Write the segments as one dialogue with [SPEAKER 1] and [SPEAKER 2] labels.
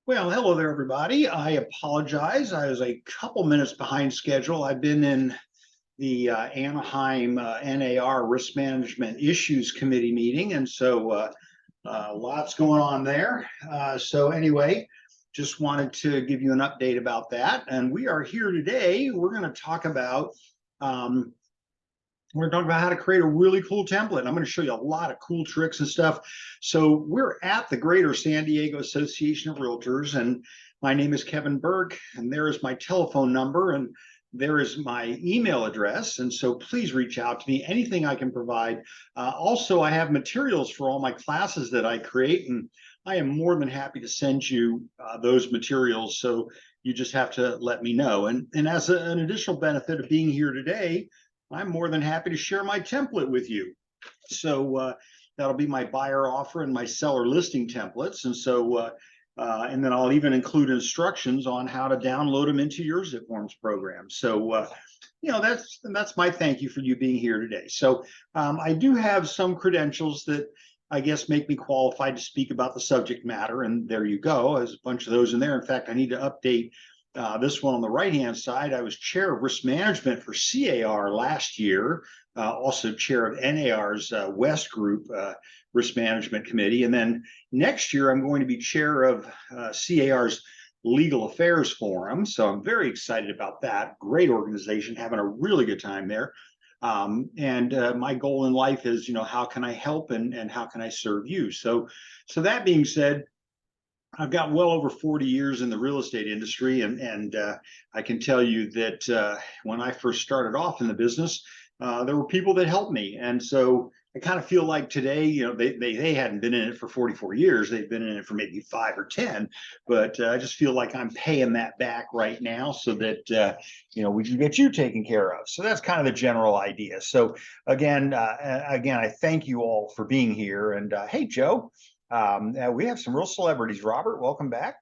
[SPEAKER 1] Well, hello there, everybody. I apologize. I was a couple minutes behind schedule. I've been in the Anaheim NAR Risk Management Issues Committee meeting, and so lots going on there. So anyway, just wanted to give you an update about that. And we are here today. We're going to talk about um, how to create a really cool template. I'm going to show you a lot of cool tricks and stuff. So we're at the Greater San Diego Association of Realtors, and my name is Kevin Burke, and there is my telephone number, and there is my email address. And so please reach out to me, anything I can provide. Also, I have materials for all my classes that I create, and I am more than happy to send you those materials. So you just have to let me know. And as an additional benefit of being here today, I'm more than happy to share my template with you. So that'll be my buyer offer and my seller listing templates. And so, and then I'll even include instructions on how to download them into your ZipForms program. So, that's my thank you for you being here today. So I do have some credentials that I guess make me qualified to speak about the subject matter. And there you go. There's a bunch of those in there. In fact, I need to update this one on the right-hand side. I was chair of risk management for CAR last year, also chair of NAR's West Group Risk Management Committee. And then next year, I'm going to be chair of CAR's Legal Affairs Forum. So I'm very excited about that. Great organization, having a really good time there. And my goal in life is, how can I help and how can I serve you? So that being said, I've got well over 40 years in the real estate industry, and I can tell you that when I first started off in the business, there were people that helped me, and so I kind of feel like today, they hadn't been in it for 44 years; they've been in it for maybe 5 or 10. But I just feel like I'm paying that back right now, so that we can get you taken care of. So that's kind of the general idea. So again, I thank you all for being here. And hey, Joe. We have some real celebrities. Robert, welcome back.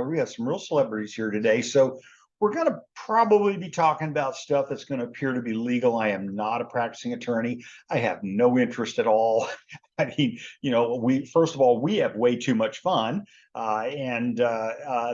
[SPEAKER 1] We have some real celebrities here today. So we're going to probably be talking about stuff that's going to appear to be legal. I am not a practicing attorney. I have no interest at all. I mean, first of all, we have way too much fun, and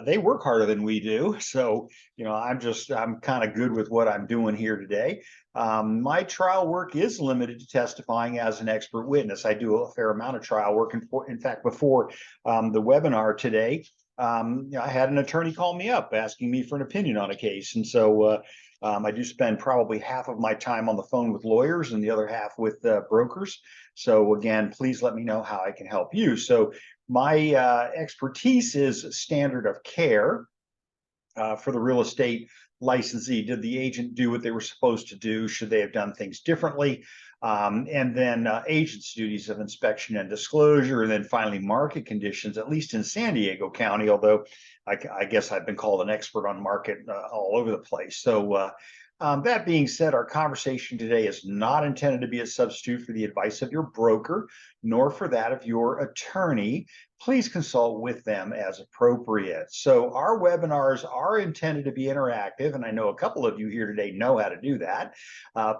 [SPEAKER 1] they work harder than we do. So, I'm kind of good with what I'm doing here today. My trial work is limited to testifying as an expert witness. I do a fair amount of trial work. In fact, before the webinar today, I had an attorney call me up asking me for an opinion on a case. And so I do spend probably half of my time on the phone with lawyers and the other half with brokers. So again, please let me know how I can help you. So my expertise is standard of care for the real estate licensee. Did the agent do what they were supposed to do? Should they have done things differently? And then agent's duties of inspection and disclosure, and then finally market conditions, at least in San Diego County, although I guess I've been called an expert on market all over the place. So that being said, our conversation today is not intended to be a substitute for the advice of your broker, nor for that of your attorney. Please consult with them as appropriate. So our webinars are intended to be interactive, and I know a couple of you here today know how to do that.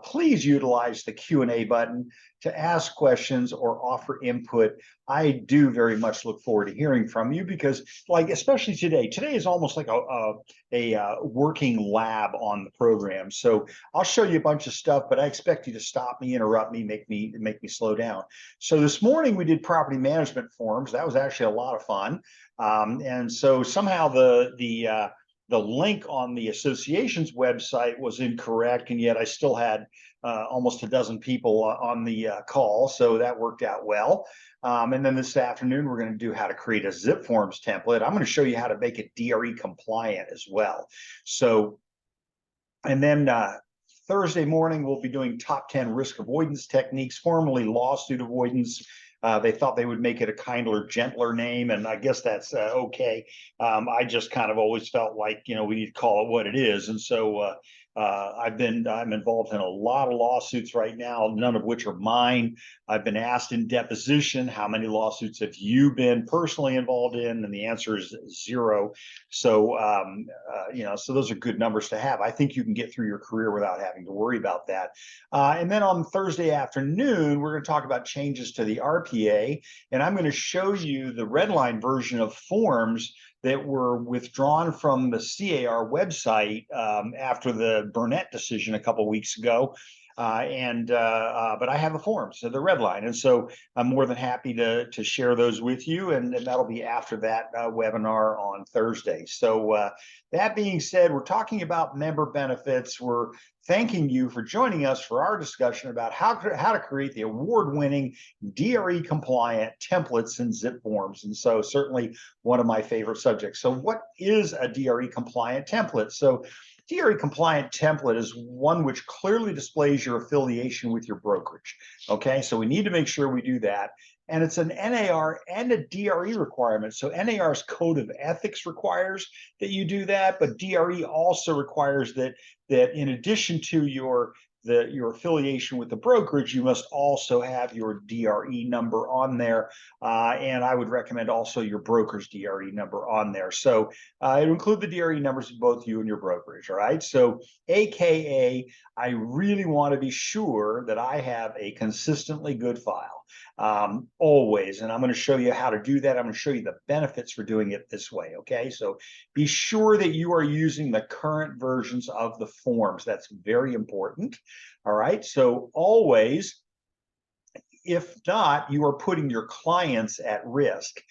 [SPEAKER 1] Please utilize the Q&A button to ask questions or offer input. I do very much look forward to hearing from you because, especially today is almost like a working lab on the program. So I'll show you a bunch of stuff, but I expect you to stop me, interrupt me, make me slow down. So this morning we did property management forms. That was actually a lot of fun. And so somehow the link on the association's website was incorrect, and yet I still had almost a dozen people on the call, so that worked out well. And then this afternoon, we're going to do how to create a ZipForms template. I'm going to show you how to make it DRE compliant as well. So, and then Thursday morning, we'll be doing top 10 risk avoidance techniques, formerly lawsuit avoidance. They thought they would make it a kinder, gentler name, and I guess that's okay. I just kind of always felt like, we need to call it what it is. And so I'm involved in a lot of lawsuits right now, none of which are mine. I've been asked in deposition, how many lawsuits have you been personally involved in? And the answer is 0. So, so those are good numbers to have. I think you can get through your career without having to worry about that. And then on Thursday afternoon, we're going to talk about changes to the RPA, and I'm going to show you the red line version of forms
[SPEAKER 2] that were withdrawn from the CAR website after the Burnett decision a couple weeks ago. But I have the forms, so the red line, and so I'm more than happy to share those with you, and that'll be after that webinar on Thursday. So that being said, we're talking about member benefits. We're thanking you for joining us for our discussion about how to create the award-winning DRE compliant templates in ZipForms, and so certainly one of my favorite subjects. So what is a DRE compliant template? So DRE compliant template is one which clearly displays your affiliation with your brokerage. Okay, so we need to make sure we do that. And it's an NAR and a DRE requirement. So NAR's code of ethics requires that you do that, but DRE also requires that in addition to your affiliation with the brokerage, you must also have your DRE number on there. And I would recommend also your broker's DRE number on there. So it will include the DRE numbers of both you and your brokerage, all right? So AKA, I really want to be sure that I have a consistently good file. Always, and I'm going to show you how to do that. I'm going to show you the benefits for doing it this way. Okay, so be sure that you are using the current versions of the forms. That's very important. All right, so always, if not, you are putting your clients at risk.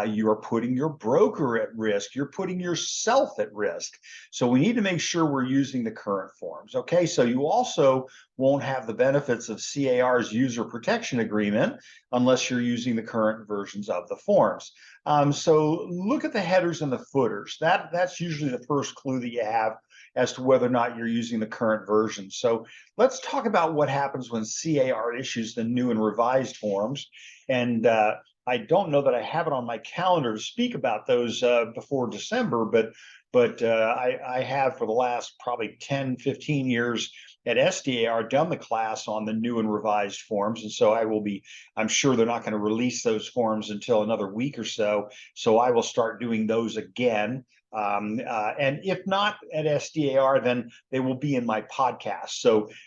[SPEAKER 2] You are putting your broker at risk. You're putting yourself at risk. So we need to make sure we're using the current forms. Okay, so you also won't have the benefits of CAR's user protection agreement unless you're using the current versions of the forms. So look at the headers and the footers. That's usually the first clue that you have as to whether or not you're using the current version. So let's talk about what happens when CAR issues the new and revised forms. And I don't know that I have it on my calendar to speak about those before December, but I have for the last probably 10, 15 years at SDAR done the class on the new and revised forms. And so I'm sure they're not going to release those forms until another week or so. So I will start doing those again. And if not at SDAR, then they will be in my podcast.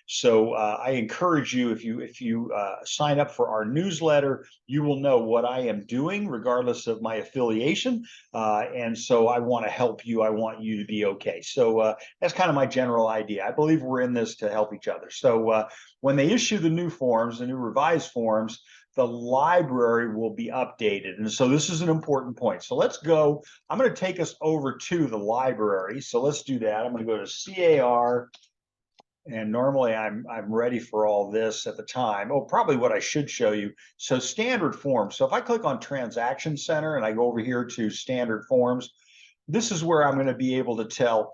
[SPEAKER 2] So I encourage you, if you sign up for our newsletter, you will know what I am doing regardless of my affiliation. And so I want to help you. I want you to be okay. So that's kind of my general idea. I believe we're in this to help each other. So when they issue the new forms, the new revised forms, the library will be updated. And so this is an important point. So let's go. I'm going to take us over to the library. So let's do that. I'm going to go to CAR. And normally I'm ready for all this at the time. Oh, probably what I should show you. So standard forms. So if I click on Transaction Center and I go over here to standard forms, this is where I'm going to be able to tell.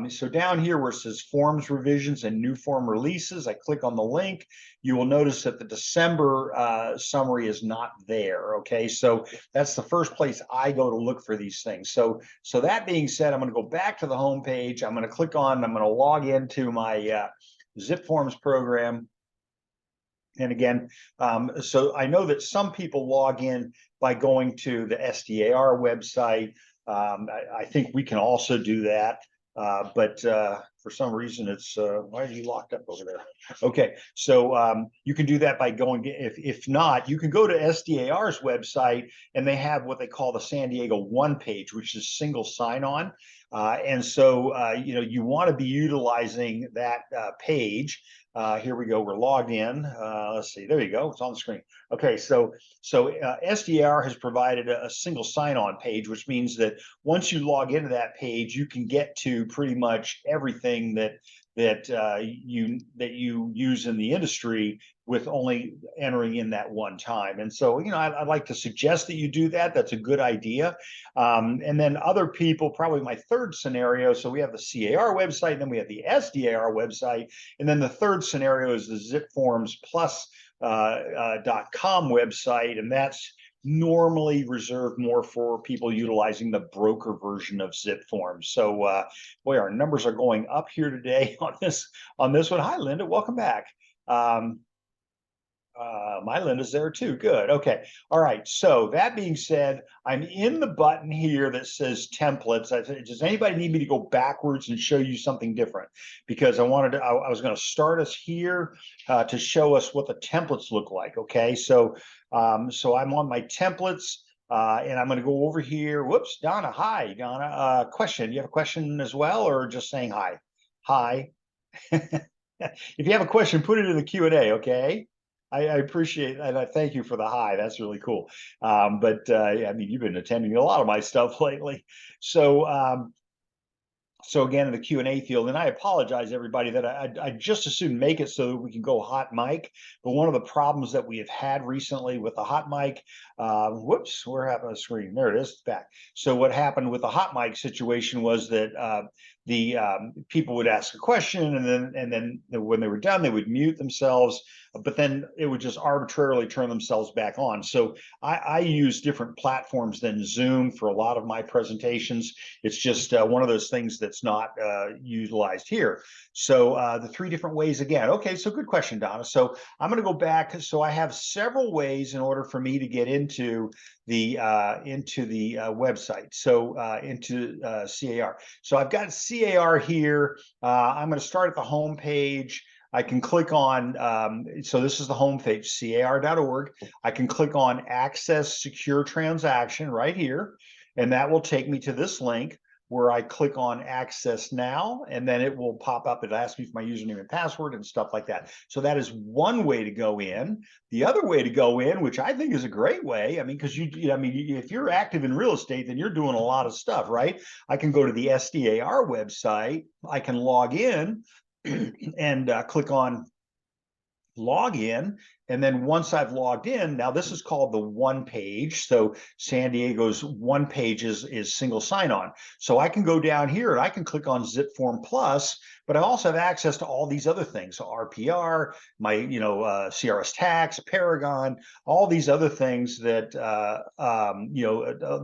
[SPEAKER 2] So down here where it says forms revisions and new form releases, I click on the link. You will notice that the December summary is not there. Okay, so that's the first place I go to look for these things. So that being said, I'm going to go back to the home page. I'm going to I'm going to log into my ZipForms program. And again, so I know that some people log in by going to the SDAR website. I think we can also do that. But for some reason it's why are you locked up over there? Okay, so you can do that by going, if not, you can go to SDAR's website and they have what they call the San Diego One page, which is single sign-on. And so you want to be utilizing that page. Here we go. We're logged in. Let's see. There you go. It's on the screen. Okay. So SDR has provided a single sign-on page, which means that once you log into that page, you can get to pretty much everything that you use in the industry with only entering in that one time. And so, I'd like to suggest that you do that. That's a good idea. And then other people, probably my third scenario. So we have the CAR website, and then we have the SDAR website. And then the third scenario is the ZipForms Plus.com website. And that's normally reserved more for people utilizing the broker version of ZipForms. So boy, our numbers are going up here today on this one. Hi, Linda, welcome back. My Linda's there too. Good. Okay. All right. So that being said, I'm in the button here that says templates. I said, does anybody need me to go backwards and show you something different? Because I was going to start us here to show us what the templates look like. Okay. So I'm on my templates. And I'm going to go over here. Whoops, Donna. Hi, Donna. Question. You have a question as well, or just saying hi? Hi. If you have a question, put it in the Q&A, okay? I appreciate and I thank you for the hi. That's really cool. But I mean, you've been attending a lot of my stuff lately. So again, in the Q&A field, and I apologize, everybody, that I just as soon make it so that we can go hot mic. But one of the problems that we have had recently with the hot mic, whoops, where happened the screen? There it is, it's back. So what happened with the hot mic situation was that the people would ask a question, and then when they were done, they would mute themselves, but then it would just arbitrarily turn themselves back on. So I use different platforms than Zoom for a lot of my presentations. It's just one of those things that's not utilized here. So the three different ways again. Okay, so good question, Donna. So I'm going to go back. So I have several ways in order for me to get into the website. So into CAR. So I've got CAR here. I'm going to start at the home page. I can click on, so this is the home page, car.org. I can click on Access Secure Transaction right here, and that will take me to this link where I click on Access Now, and then it will pop up. It asks me for my username and password and stuff like that. So that is one way to go in. The other way to go in, which I think is a great way, I mean, because I mean, if you're active in real estate, then you're doing a lot of stuff, right? I can go to the SDAR website. I can log in and click on login. And then once I've logged in, now this is called the one page. So San Diego's one page is single sign-on. So I can go down here and I can click on ZipForm Plus, but I also have access to all these other things. So RPR, my, CRS Tax, Paragon, all these other things that,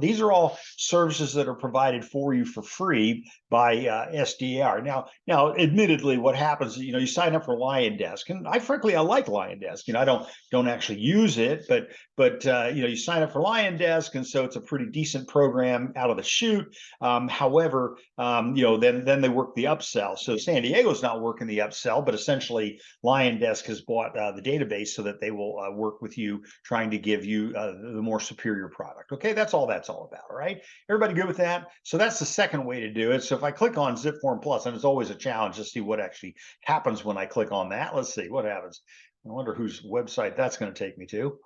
[SPEAKER 2] these are all services that are provided for you for free by SDR. Now, admittedly, what happens, you sign up for LionDesk, and I like LionDesk. I don't actually use it, but you sign up for LionDesk, and so it's a pretty decent program out of the chute. However, then they work the upsell. So San Diego's not working the upsell, but essentially LionDesk has bought the database so that they will work with you, trying to give you the more superior product. Okay, that's all about. All right, everybody good with that? So that's the second way to do it. So if I click on ZipForm Plus, and it's always a challenge to see what actually happens when I click on that. Let's see what happens. I wonder whose website that's going to take me to.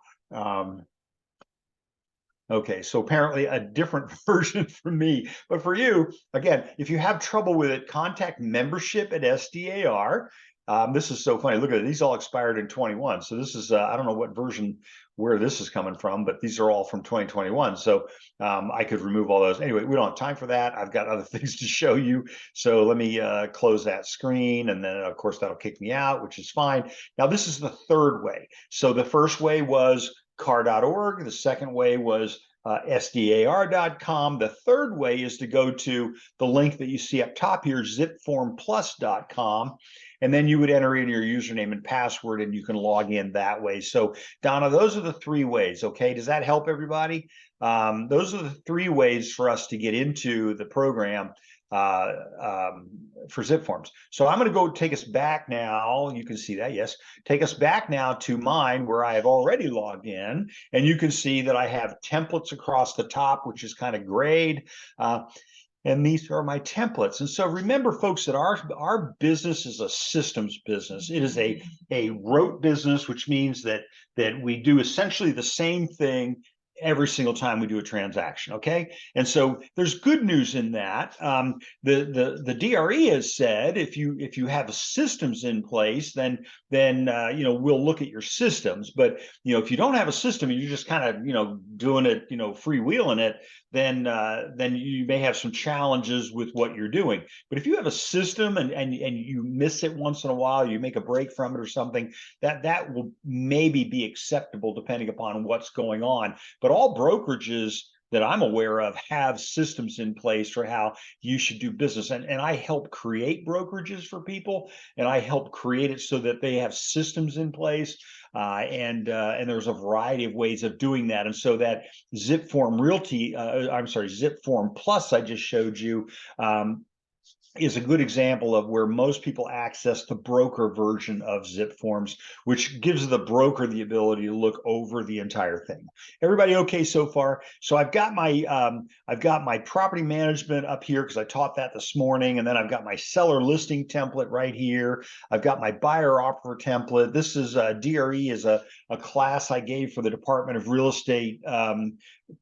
[SPEAKER 2] Okay, so apparently a different version for me, but for you, again, if you have trouble with it, contact membership at SDAR. This is so funny. Look at it. These all expired in 21. So this is, I don't know what version, where this is coming from, but these are all from 2021. So I could remove all those. Anyway, we don't have time for that. I've got other things to show you. So let me close that screen. And then, of course, that'll kick me out, which is fine. Now, this is the third way. So the first way was car.org. The second way was SDAR.com. The third way is to go to the link that you see up top here, ZipFormPlus.com. And then you would enter in your username and password, and you can log in that way. So, Donna, those are the three ways. Okay, does that help everybody? Those are the three ways for us to get into the program for ZipForms. So I'm going to go take us back now. You can see that, yes. Take us back now to mine where I have already logged in, and you can see that I have templates across the top, which is kind of grayed. And these are my templates. And so remember, folks, that our business is a systems business. It is a rote business, which means that we do essentially the same thing every single time we do a transaction. Okay, and so there's good news in that. The DRE has said if you have systems in place, then we'll look at your systems. But if you don't have a system, you're just kind of doing it, freewheeling it, then you may have some challenges with what you're doing. But if you have a system and you miss it once in a while, you make a break from it or something, that will maybe be acceptable depending upon what's going on. But all brokerages that I'm aware of have systems in place for how you should do business. And I help create brokerages for people, and I help create it so that they have systems in place. And there's a variety of ways of doing that. And so that ZipForm Plus I just showed you, is a good example of where most people access the broker version of ZipForms, which gives the broker the ability to look over the entire thing. Everybody okay so far? So I've got my property management up here because I taught that this morning, and then I've got my seller listing template right here. I've got my buyer offer template. This is DRE is a class I gave for the Department of Real Estate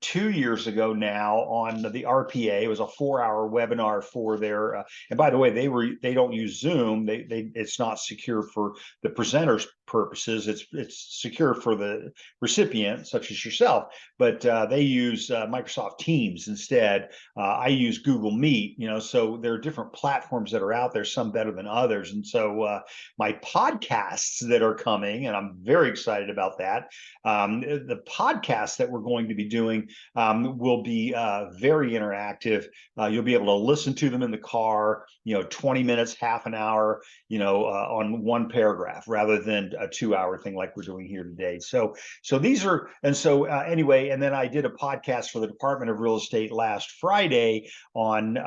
[SPEAKER 2] 2 years ago now on the RPA. It was a 4-hour webinar for their and by the way, they don't use Zoom. It's not secure for the presenter's purposes. It's secure for the recipient, such as yourself. But they use Microsoft Teams instead. I use Google Meet. So there are different platforms that are out there, some better than others. And so my podcasts that are coming, and I'm very excited about that. The podcasts that we're going to be doing will be very interactive. You'll be able to listen to them in the car, 20 minutes, half an hour, on one paragraph rather than a 2-hour thing like we're doing here today. So these are, and so anyway, and then I did a podcast for the Department of Real Estate last Friday on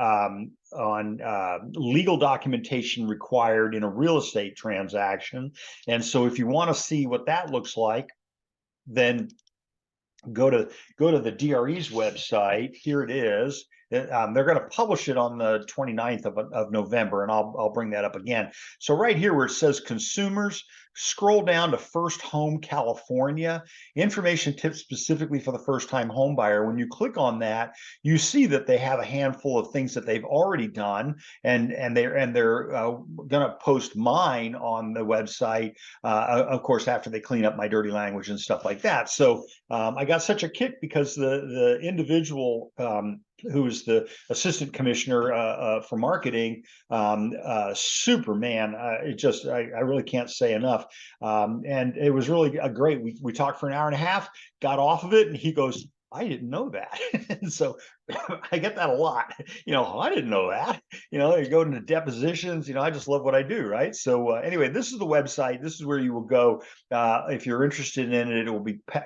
[SPEAKER 2] legal documentation required in a real estate transaction. And so if you want to see what that looks like, then go to the DRE's website. Here it is. They're going to publish it on the 29th of November, and I'll bring that up again. So right here where it says consumers, scroll down to First Home California, information tips specifically for the first-time home buyer. When you click on that, you see that they have a handful of things that they've already done, and they're going to post mine on the website, of course, after they clean up my dirty language and stuff like that. So I got such a kick because the individual who is the assistant commissioner for marketing, Superman. I really can't say enough. And it was really great. We talked for an hour and a half, got off of it, and he goes, I didn't know that. And so I get that a lot. I didn't know that. You go into depositions. I just love what I do, right? So anyway, this is the website. This is where you will go if you're interested in it.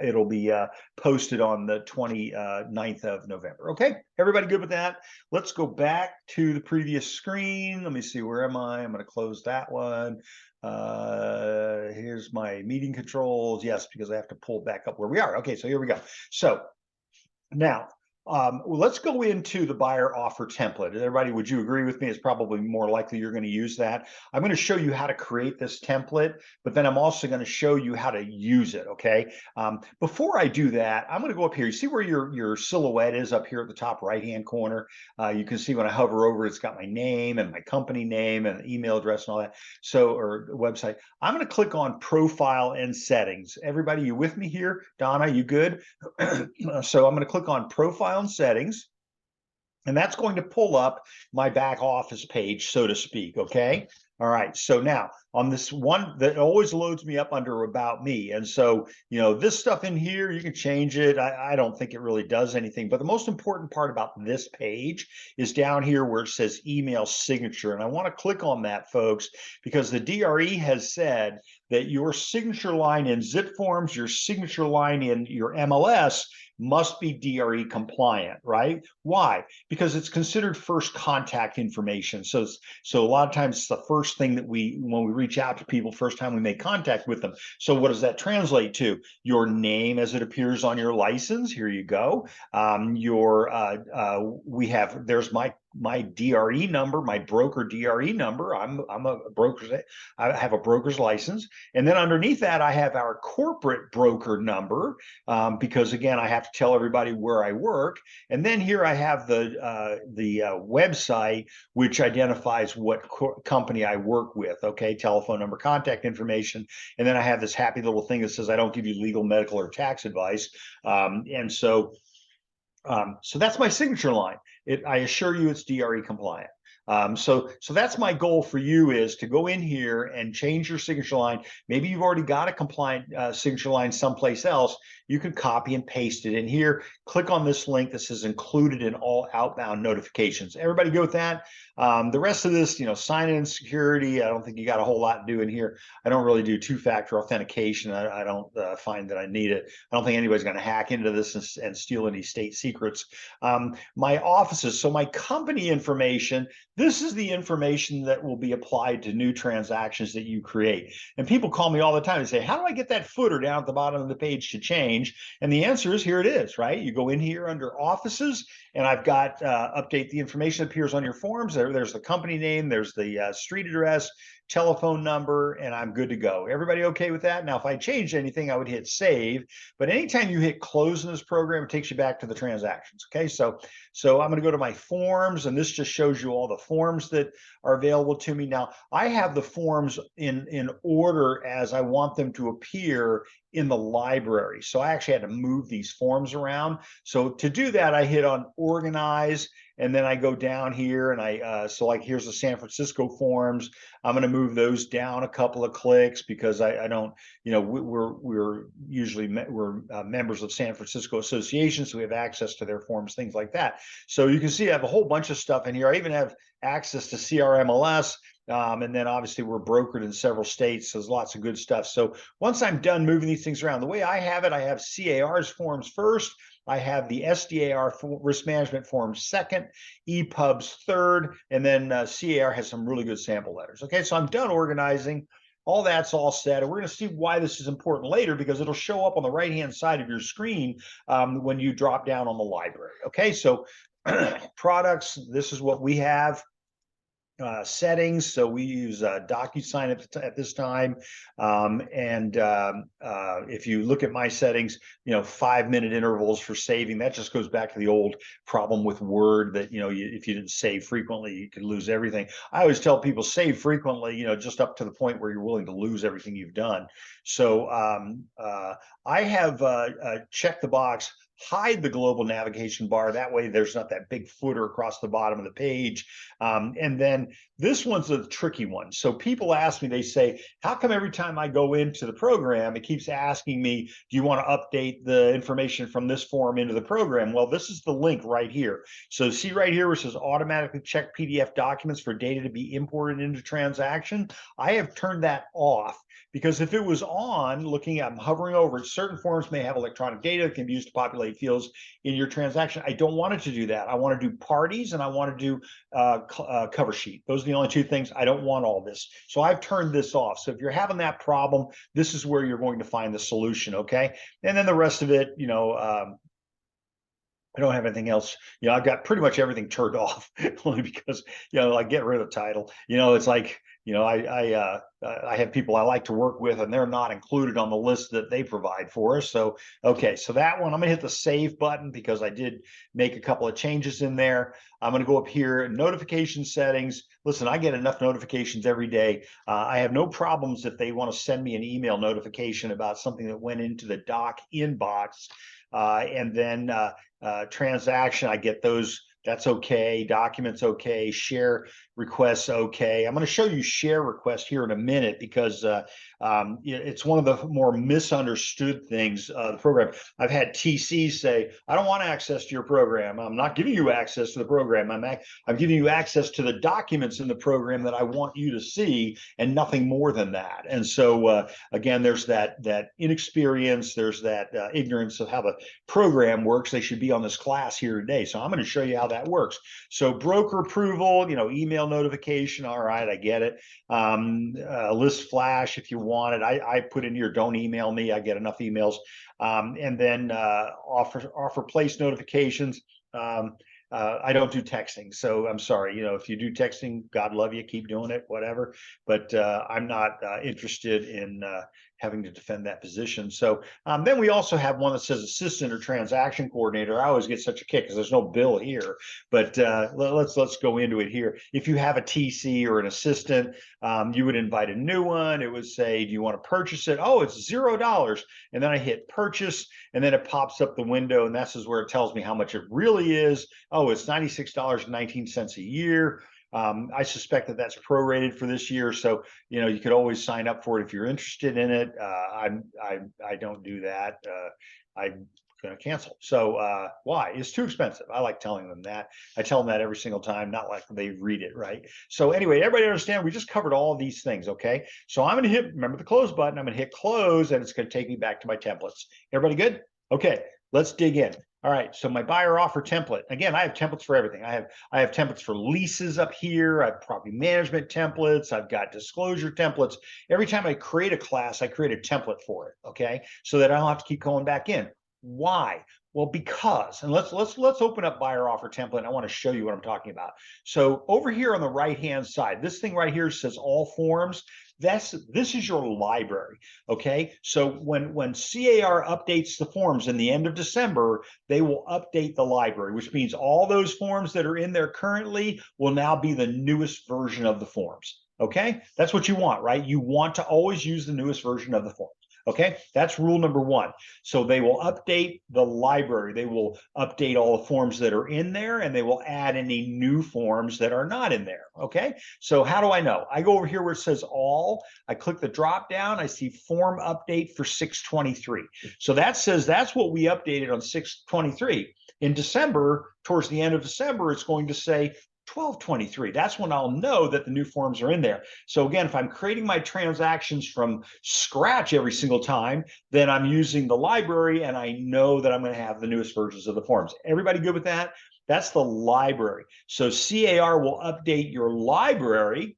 [SPEAKER 2] It'll be posted on the 29th of November. Okay, everybody good with that? Let's go back to the previous screen. Let me see, where am I? I'm going to close that one. Here's my meeting controls. Yes, because I have to pull back up where we are. Okay, so here we go. So now, let's go into the buyer offer template. Everybody, would you agree with me? It's probably more likely you're going to use that. I'm going to show you how to create this template, but then I'm also going to show you how to use it, okay? Before I do that, I'm going to go up here. You see where your silhouette is up here at the top right-hand corner? You can see when I hover over, it's got my name and my company name and email address and all that, or website. I'm going to click on Profile and Settings. Everybody, you with me here? Donna, you good? So I'm going to click on Profile and Settings, and that's going to pull up my back office page, so to speak. Okay. All right. So now on this one that always loads me up under About Me. And so, this stuff in here, you can change it. I don't think it really does anything. But the most important part about this page is down here where it says email signature. And I want to click on that, folks, because the DRE has said that your signature line in ZipForms, your signature line in your MLS must be DRE compliant, right? Why? Because it's considered first contact information. So a lot of times it's the first thing that when we reach out to people, first time we make contact with them. So what does that translate to? Your name as it appears on your license. Here you go. There's my DRE number, my broker DRE number. I'm a broker. I have a broker's license. And then underneath that, I have our corporate broker number, because again, I have to tell everybody where I work. And then here I have the website, which identifies what company I work with. Okay, telephone number, contact information. And then I have this happy little thing that says I don't give you legal, medical, or tax advice. So that's my signature line. I assure you it's DRE compliant. So that's my goal for you, is to go in here and change your signature line. Maybe you've already got a compliant signature line someplace else. You can copy and paste it in here. Click on this link that says included in all outbound notifications. Everybody go with that? The rest of this, sign in security, I don't think you got a whole lot to do in here. I don't really do two-factor authentication. I don't find that I need it. I don't think anybody's going to hack into this and steal any state secrets. My offices, so my company information, This is the information that will be applied to new transactions that you create. And people call me all the time and say, how do I get that footer down at the bottom of the page to change? And the answer is, here it is, right? You go in here under offices, and I've got update the information that appears on your forms. There's the company name, there's the street address, telephone number, and I'm good to go. Everybody okay with that? Now, if I changed anything, I would hit save. But anytime you hit close in this program, it takes you back to the transactions. Okay, so I'm going to go to my forms, and this just shows you all the forms that are available to me. Now, I have the forms in order as I want them to appear in the library. So I actually had to move these forms around. So to do that, I hit on organize, and then I go down here, and so like here's the San Francisco forms. I'm going to move those down a couple of clicks because I don't, we're usually members of San Francisco Association, so we have access to their forms, things like that. So you can see I have a whole bunch of stuff in here. I even have access to CRMLS. And then obviously we're brokered in several states, so there's lots of good stuff. So once I'm done moving these things around, the way I have it, I have CAR's forms first. I have the SDAR risk management forms second, EPUBs third, and then CAR has some really good sample letters. Okay, so I'm done organizing. All that's all set, and we're going to see why this is important later, because it'll show up on the right-hand side of your screen when you drop down on the library. Okay, so products, this is what we have. Settings, so we use DocuSign at this time, if you look at my settings, 5-minute intervals for saving. That just goes back to the old problem with Word that if you didn't save frequently, you could lose everything. I always tell people save frequently, just up to the point where you're willing to lose everything you've done. So I have checked the box, hide the global navigation bar. That way there's not that big footer across the bottom of the page. And then this one's a tricky one. So people ask me, they say, how come every time I go into the program, it keeps asking me, do you want to update the information from this form into the program? Well, this is the link right here. So see right here where it says automatically check PDF documents for data to be imported into transaction. I have turned that off, because if it was on, I'm hovering over it, certain forms may have electronic data that can be used to populate fields in your transaction. I don't want it to do that. I want to do parties, and I want to do cover sheet. Those are the only two things. I don't want all this. So I've turned this off. So if you're having that problem, this is where you're going to find the solution, okay? And then the rest of it, I don't have anything else. I've got pretty much everything turned off only because, like get rid of the title. It's like, I have people I like to work with, and they're not included on the list that they provide for us. So, okay, so that one, I'm going to hit the save button because I did make a couple of changes in there. I'm going to go up here, notification settings. Listen, I get enough notifications every day. I have no problems if they want to send me an email notification about something that went into the doc inbox. And then transaction, I get those. That's okay. Documents okay. Share requests okay. I'm going to show you share requests here in a minute because it's one of the more misunderstood things the program. I've had TCs say, I don't want access to your program. I'm not giving you access to the program. I'm giving you access to the documents in the program that I want you to see, and nothing more than that. And so again, there's that inexperience, there's that ignorance of how the program works. They should be on this class here today. So I'm going to show you how that works. So broker approval, email notification. All right, I get it. List flash if you want it. I put in here, don't email me. I get enough emails. And then offer place notifications. I don't do texting, so I'm sorry. If you do texting, God love you, keep doing it, whatever. But I'm not interested in having to defend that position. So then we also have one that says assistant or transaction coordinator. I always get such a kick because there's no bill here, but let's go into it here. If you have a TC or an assistant, you would invite a new one. It would say, do you want to purchase it? Oh, it's $0. And then I hit purchase, and then it pops up the window, and this is where it tells me how much it really is. Oh, it's $96.19 a year. I suspect that that's prorated for this year, so you could always sign up for it if you're interested in it. I don't do that. I'm going to cancel. So why? It's too expensive. I like telling them that. I tell them that every single time, not like they read it, right? So anyway, everybody understand? We just covered all of these things, okay? So I'm going to remember the close button. I'm going to hit close, and it's going to take me back to my templates. Everybody good? Okay, let's dig in. All right, so my buyer offer template. Again, I have templates for everything. I have templates for leases up here. I have property management templates. I've got disclosure templates. Every time I create a class, I create a template for it. Okay, so that I don't have to keep going back in. Why? Well, because, and let's open up buyer offer template. And I want to show you what I'm talking about. So over here on the right hand side, this thing right here says all forms. This is your library. Okay, so when CAR updates the forms in the end of December, they will update the library, which means all those forms that are in there currently will now be the newest version of the forms. Okay, that's what you want, right? You want to always use the newest version of the forms. Okay, that's rule number one. So they will update the library. They will update all the forms that are in there, and they will add any new forms that are not in there. Okay, so how do I know? I go over here where it says all. I click the drop down. I see form update for 6/23. So that says that's what we updated on 6/23. In December, towards the end of December, it's going to say 12/23. That's when I'll know that the new forms are in there. So again, if I'm creating my transactions from scratch every single time, then I'm using the library and I know that I'm going to have the newest versions of the forms. Everybody good with that? That's the library. So CAR will update your library.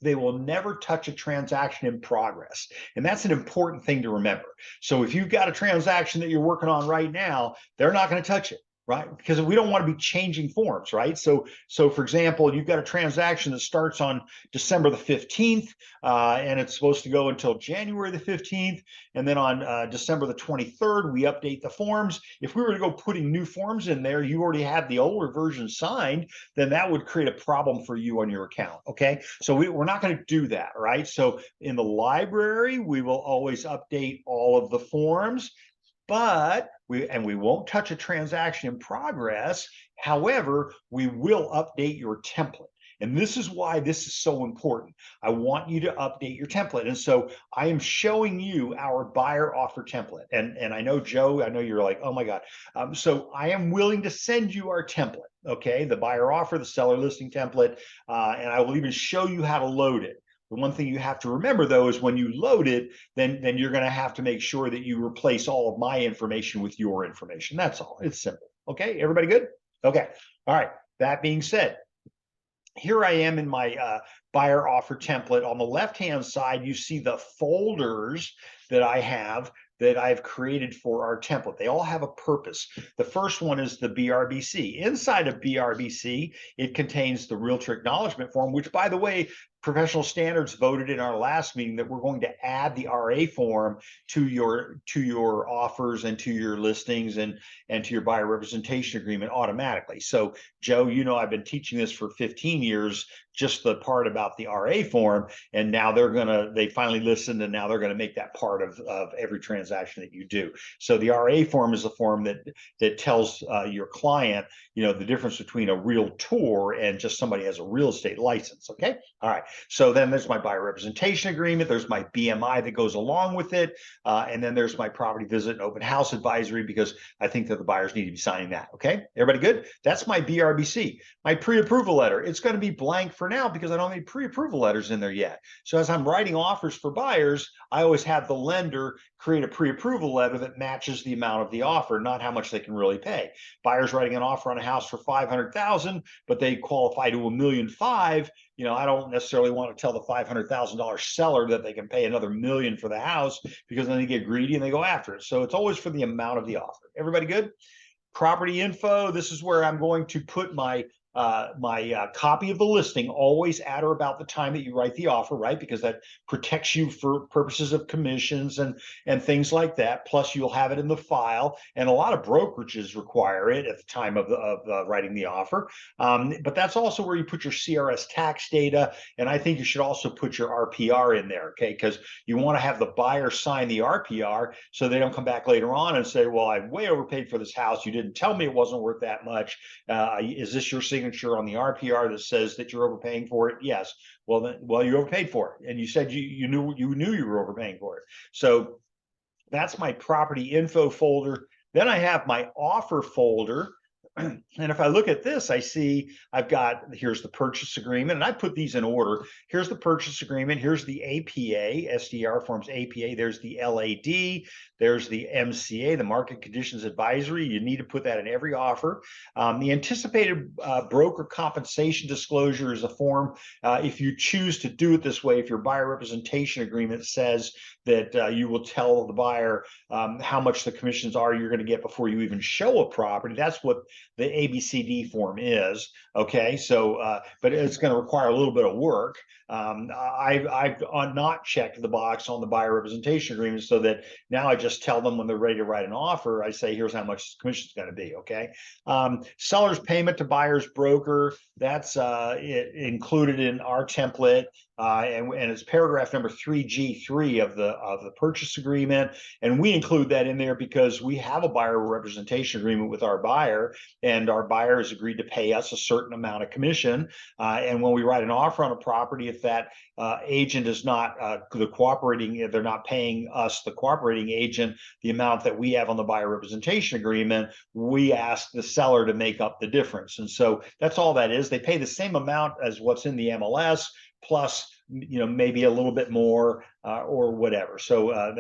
[SPEAKER 2] They will never touch a transaction in progress. And that's an important thing to remember. So if you've got a transaction that you're working on right now, they're not going to touch it, right? Because we don't want to be changing forms, right? So for example, you've got a transaction that starts on December the 15th, and it's supposed to go until January the 15th. And then on December the 23rd, we update the forms. If we were to go putting new forms in there, you already had the older version signed, then that would create a problem for you on your account, okay? So we're not going to do that, right? So in the library, we will always update all of the forms, but we won't touch a transaction in progress. However, we will update your template. And this is why this is so important. I want you to update your template. And so I am showing you our buyer offer template. And I know, Joe, I know you're like, oh my God. So I am willing to send you our template, okay? The buyer offer, the seller listing template, and I will even show you how to load it. The one thing you have to remember, though, is when you load it, then you're going to have to make sure that you replace all of my information with your information. That's all. It's simple. Okay, everybody good? Okay. All right. That being said, here I am in my buyer offer template. On the left-hand side, you see the folders that I have that I've created for our template. They all have a purpose. The first one is the BRBC. Inside of BRBC, it contains the realtor acknowledgement form, which, by the way, professional standards voted in our last meeting that we're going to add the RA form to your offers and to your listings and to your buyer representation agreement automatically. So Joe, you know, I've been teaching this for 15 years, just the part about the RA form, and now they finally listened, and now they're going to make that part of every transaction that you do. So the RA form is a form that tells your client, you know, the difference between a realtor and just somebody has a real estate license. Okay. All right. So then there's my buyer representation agreement. There's my BMI that goes along with it. And then there's my property visit and open house advisory, because I think that the buyers need to be signing that. Okay. Everybody good? That's my BRBC. My pre-approval letter. It's going to be blank for now because I don't have any pre-approval letters in there yet. So as I'm writing offers for buyers, I always have the lender create a pre-approval letter that matches the amount of the offer, not how much they can really pay. Buyers writing an offer on a house for $500,000, but they qualify to $1.5 million. You know, I don't necessarily want to tell the $500,000 seller that they can pay another $1 million for the house, because then they get greedy and they go after it. So it's always for the amount of the offer. Everybody good? Property info. This is where I'm going to put my copy of the listing, always at or about the time that you write the offer, right? Because that protects you for purposes of commissions and things like that. Plus, you'll have it in the file, and a lot of brokerages require it at the time of writing the offer. But that's also where you put your CRS tax data, and I think you should also put your RPR in there, okay? Because you want to have the buyer sign the RPR so they don't come back later on and say, well, I way overpaid for this house. You didn't tell me it wasn't worth that much. Is this your signature on the RPR that says that you're overpaying for it? Yes. Well, you overpaid for it, and you said you knew you were overpaying for it. So that's my property info folder. Then I have my offer folder. And if I look at this, I see here's the purchase agreement, and I put these in order. Here's the purchase agreement. Here's the APA, SDR forms APA. There's the LAD. There's the MCA, the Market Conditions Advisory. You need to put that in every offer. The anticipated broker compensation disclosure is a form. If you choose to do it this way, if your buyer representation agreement says that you will tell the buyer how much the commissions are you're going to get before you even show a property, that's what the ABCD form is. Okay, so but it's going to require a little bit of work. I've not checked the box on the buyer representation agreement, so that now I just tell them when they're ready to write an offer, I say, here's how much the commission is going to be. Okay, seller's payment to buyer's broker, that's included in our template. And it's paragraph number 3G3 of the purchase agreement, and we include that in there because we have a buyer representation agreement with our buyer, and our buyer has agreed to pay us a certain amount of commission. And when we write an offer on a property, if that agent is not the cooperating, if they're not paying us, the cooperating agent, the amount that we have on the buyer representation agreement, we ask the seller to make up the difference. And so that's all that is. They pay the same amount as what's in the MLS, plus maybe a little bit more or whatever. So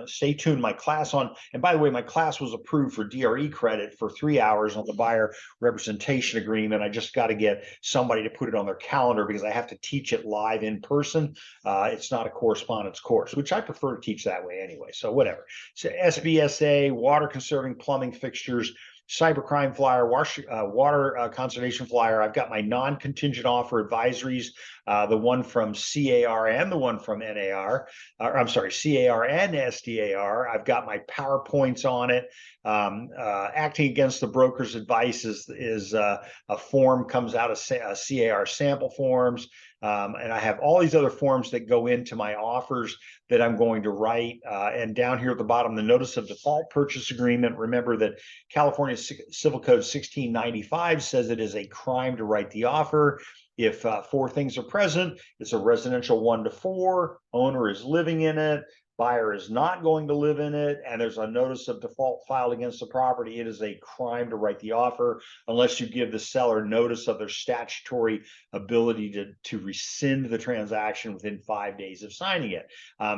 [SPEAKER 2] stay tuned. My class on, and by the way, my class was approved for DRE credit for 3 hours on the buyer representation agreement. I just got to get somebody to put it on their calendar because I have to teach it live in person. It's not a correspondence course, which I prefer to teach that way anyway. So whatever. So SBSA, water conserving plumbing fixtures, cybercrime flyer, water conservation flyer. I've got my non-contingent offer advisories, the one from CAR and the one from NAR. I'm sorry, CAR and SDAR. I've got my PowerPoints on it. Acting against the broker's advice is a form comes out of CAR sample forms. And I have all these other forms that go into my offers that I'm going to write. And down here at the bottom, the notice of default purchase agreement. Remember that California Civil Code 1695 says it is a crime to write the offer if 4 things are present. It's a residential 1 to 4, owner is living in it, buyer is not going to live in it, and there's a notice of default filed against the property. It is a crime to write the offer unless you give the seller notice of their statutory ability to rescind the transaction within 5 days of signing it.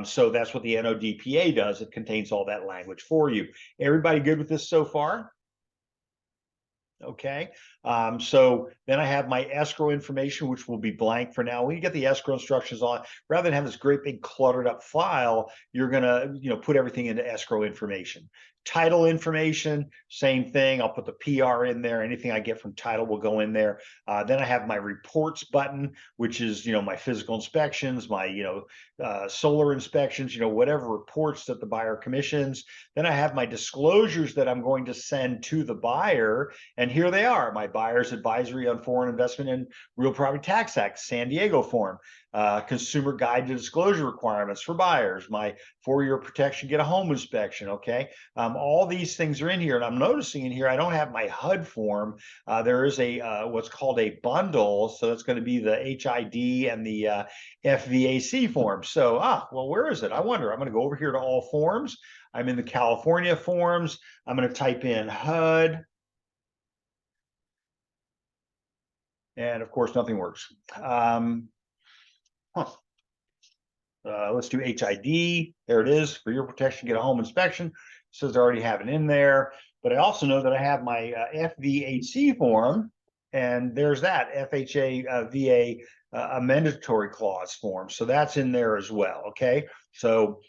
[SPEAKER 2] So that's what the NODPA does. It contains all that language for you. Everybody good with this so far? Okay, so then I have my escrow information, which will be blank for now. When you get the escrow instructions on, rather than have this great big cluttered up file, you're gonna put everything into escrow information. Title information, same thing. I'll put the PR in there. Anything I get from title will go in there. Then I have my reports button, which is my physical inspections, my solar inspections, whatever reports that the buyer commissions. Then I have my disclosures that I'm going to send to the buyer, and here they are. My buyer's advisory on foreign investment and real property tax act, San Diego form. Consumer guide to disclosure requirements for buyers, my 4-year protection, get a home inspection. Okay, all these things are in here, and I'm noticing in here I don't have my HUD form. There is a what's called a bundle, so that's going to be the HID and the FVAC form. So well, where is it? I wonder. I'm going to go over here to all forms. I'm in the California forms. I'm going to type in HUD, and of course nothing works. Let's do HID. There it is. For your protection, get a home inspection. It says I already have it in there, but I also know that I have my FVAC form, and there's that FHA VA a mandatory clause form. So that's in there as well. Okay, so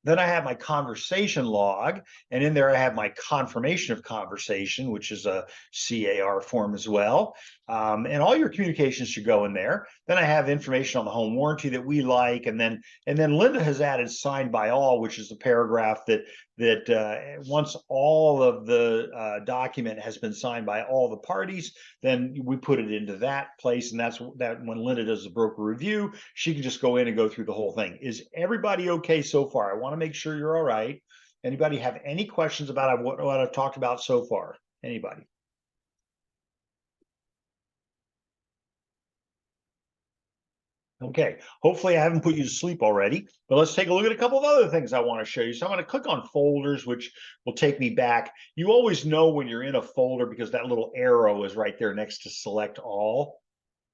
[SPEAKER 2] then I have my conversation log, and in there I have my confirmation of conversation, which is a CAR form as well. And all your communications should go in there. Then I have information on the home warranty that we like, and then Linda has added signed by all, which is the paragraph that once all of the document has been signed by all the parties, then we put it into that place, and that's that when Linda does the broker review, she can just go in and go through the whole thing. Is everybody okay so far? I want to make sure you're all right. Anybody have any questions about what I've talked about so far? Anybody? Okay, hopefully I haven't put you to sleep already, but let's take a look at a couple of other things I want to show you. So I'm going to click on folders, which will take me back. You always know when you're in a folder because that little arrow is right there next to select all.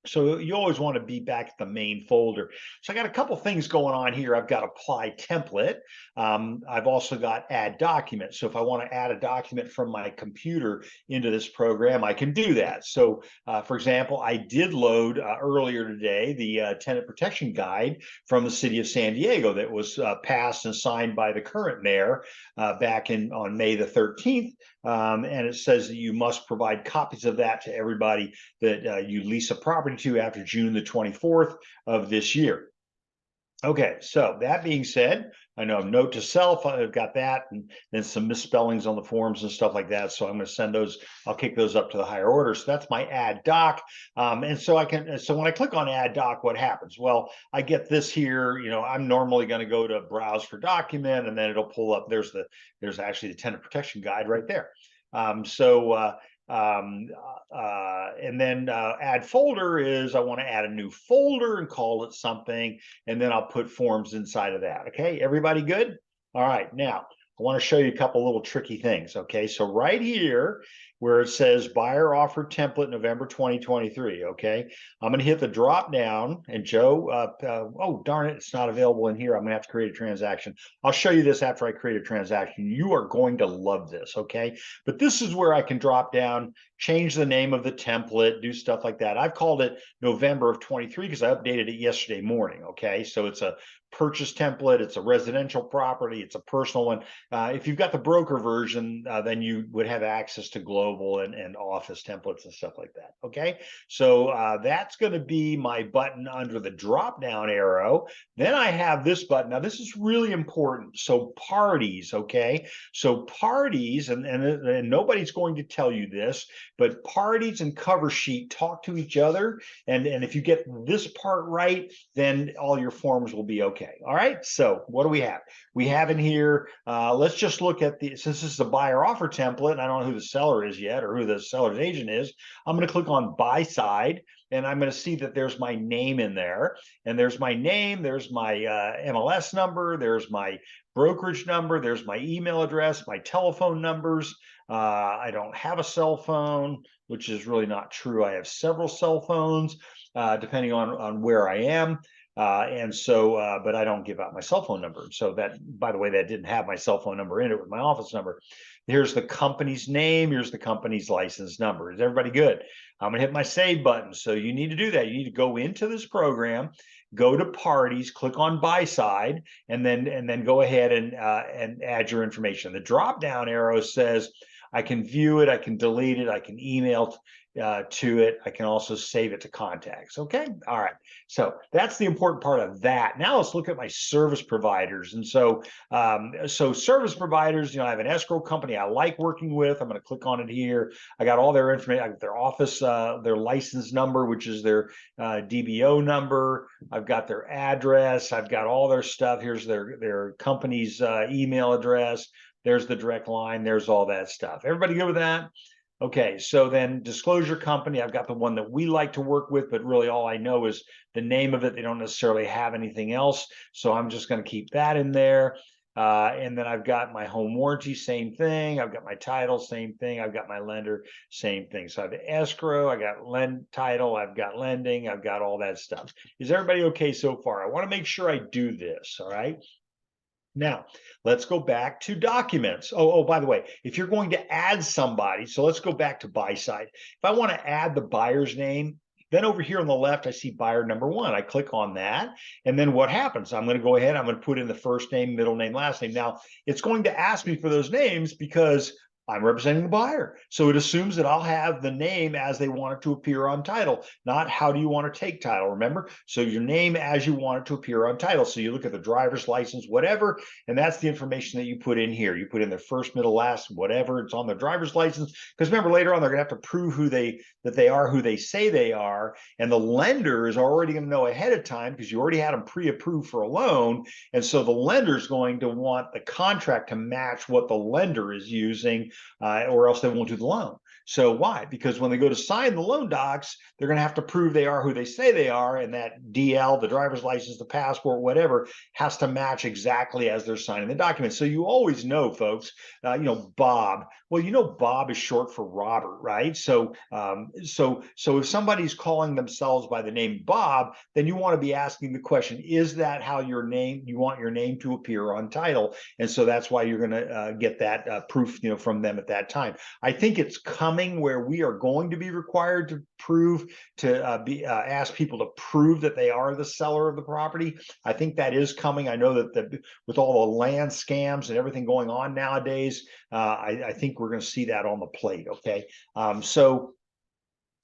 [SPEAKER 2] So you always want to be back at the main folder. So I got a couple things going on here. I've got apply template. I've also got add document. So if I want to add a document from my computer into this program, I can do that. So for example, I did load earlier today the tenant protection guide from the city of San Diego that was passed and signed by the current mayor back on May the 13th. And it says that you must provide copies of that to everybody that you lease a property to after June the 24th of this year. Okay, so that being said, I know note to self, I've got that, and then some misspellings on the forms and stuff like that. So I'm going to send those, I'll kick those up to the higher order. So that's my add doc. And so so when I click on add doc, what happens? Well, I get this here, I'm normally going to go to browse for document, and then it'll pull up, there's actually the tenant protection guide right there. And then add folder is I want to add a new folder and call it something, and then I'll put forms inside of that. Okay, everybody good? All right, now I want to show you a couple little tricky things. Okay, so right here where it says buyer offer template November 2023. Okay, I'm going to hit the drop down, and Joe, oh darn it, it's not available in here. I'm going to have to create a transaction. I'll show you this after I create a transaction. You are going to love this. Okay, but this is where I can drop down, change the name of the template, do stuff like that. I've called it November of 23 because I updated it yesterday morning. Okay, so it's a purchase template, it's a residential property, it's a personal one. If you've got the broker version, then you would have access to global and office templates and stuff like that. Okay, so that's going to be my button under the drop down arrow. Then I have this button. Now this is really important. So parties, okay, so parties, and nobody's going to tell you this, but parties and cover sheet talk to each other, and if you get this part right, then all your forms will be okay. All right, so what do we have? We have in here, let's just look at since this is a buyer offer template, and I don't know who the seller is yet or who the seller's agent is, I'm going to click on buy side, and I'm going to see that there's my name in there, and there's my name, there's my MLS number, there's my brokerage number, there's my email address, my telephone numbers. I don't have a cell phone, which is really not true. I have several cell phones, depending on where I am. But I don't give out my cell phone number. So that, by the way, that didn't have my cell phone number in it with my office number. Here's the company's name. Here's the company's license number. Is everybody good? I'm going to hit my save button. So you need to do that. You need to go into this program, go to parties, click on buy side, and then go ahead and add your information. The drop down arrow says I can view it, I can delete it, I can email to it. I can also save it to contacts. Okay. All right. So that's the important part of that. Now let's look at my service providers. And so service providers, I have an escrow company I like working with. I'm going to click on it here. I got all their information. I got their office, their license number, which is their DBO number. I've got their address. I've got all their stuff. Here's their company's email address. There's the direct line. There's all that stuff. Everybody good with that? Okay, so then disclosure company, I've got the one that we like to work with, but really all I know is the name of it. They don't necessarily have anything else. So I'm just going to keep that in there. And then I've got my home warranty, same thing. I've got my title, same thing. I've got my lender, same thing. So I have escrow, I got title, I've got lending, I've got all that stuff. Is everybody okay so far? I want to make sure I do this, all right? Now, let's go back to documents. Oh, by the way, if you're going to add somebody, so let's go back to buy side. If I want to add the buyer's name, then over here on the left, I see buyer number one. I click on that. And then what happens? I'm going to go ahead. I'm going to put in the first name, middle name, last name. Now, it's going to ask me for those names because I'm representing the buyer. So it assumes that I'll have the name as they want it to appear on title, not how do you want to take title, remember? So your name as you want it to appear on title. So you look at the driver's license, whatever, and that's the information that you put in here. You put in their first, middle, last, whatever, it's on their driver's license. Because remember, later on, they're going to have to prove that they are who they say they are. And the lender is already going to know ahead of time because you already had them pre-approved for a loan. And so the lender is going to want the contract to match what the lender is using or else they won't do the loan. So why? Because when they go to sign the loan docs, they're going to have to prove they are who they say they are, and that DL, the driver's license, the passport, whatever, has to match exactly as they're signing the document. So you always know, folks, Bob. Well, Bob is short for Robert, right? So if somebody's calling themselves by the name Bob, then you want to be asking the question, is that how you want your name to appear on title? And so that's why you're going to get that proof, from them at that time. I think it's coming where we are going to be required to ask people to prove that they are the seller of the property. I think that is coming. I know that with all the land scams and everything going on nowadays, I think we're going to see that on the plate. Okay, so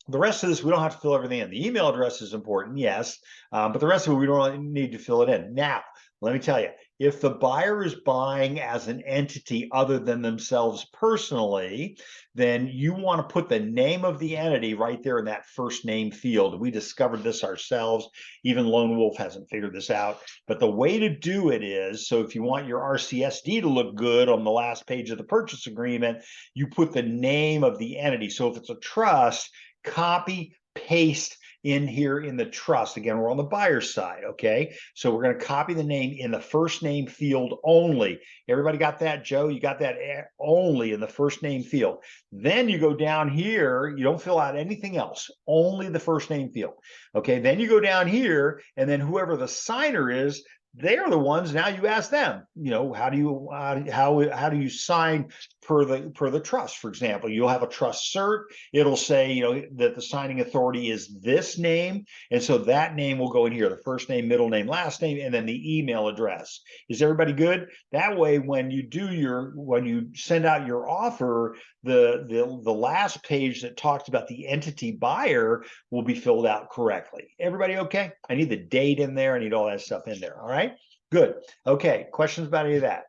[SPEAKER 2] the rest of this, we don't have to fill everything in. The email address is important, yes, but the rest of it, we don't need to fill it in. Now, let me tell you, if the buyer is buying as an entity other than themselves personally, then you want to put the name of the entity right there in that first name field. We discovered this ourselves. Even Lone Wolf hasn't figured this out. But the way to do it is, so if you want your RCSD to look good on the last page of the purchase agreement, you put the name of the entity. So if it's a trust, copy, paste in here in the trust. Again, we're on the buyer's side, okay? So we're going to copy the name in the first name field only. Everybody got that, Joe? You got that only in the first name field. Then you go down here, you don't fill out anything else, only the first name field. Okay, then you go down here, and then whoever the signer is, they're the ones, now you ask them, how do you sign per the trust? For example, you'll have a trust cert. It'll say, that the signing authority is this name. And so that name will go in here, the first name, middle name, last name, and then the email address. Is everybody good? That way, when you send out your offer, the last page that talks about the entity buyer will be filled out correctly. Everybody okay? I need the date in there. I need all that stuff in there. All right, good. Okay, questions about any of that?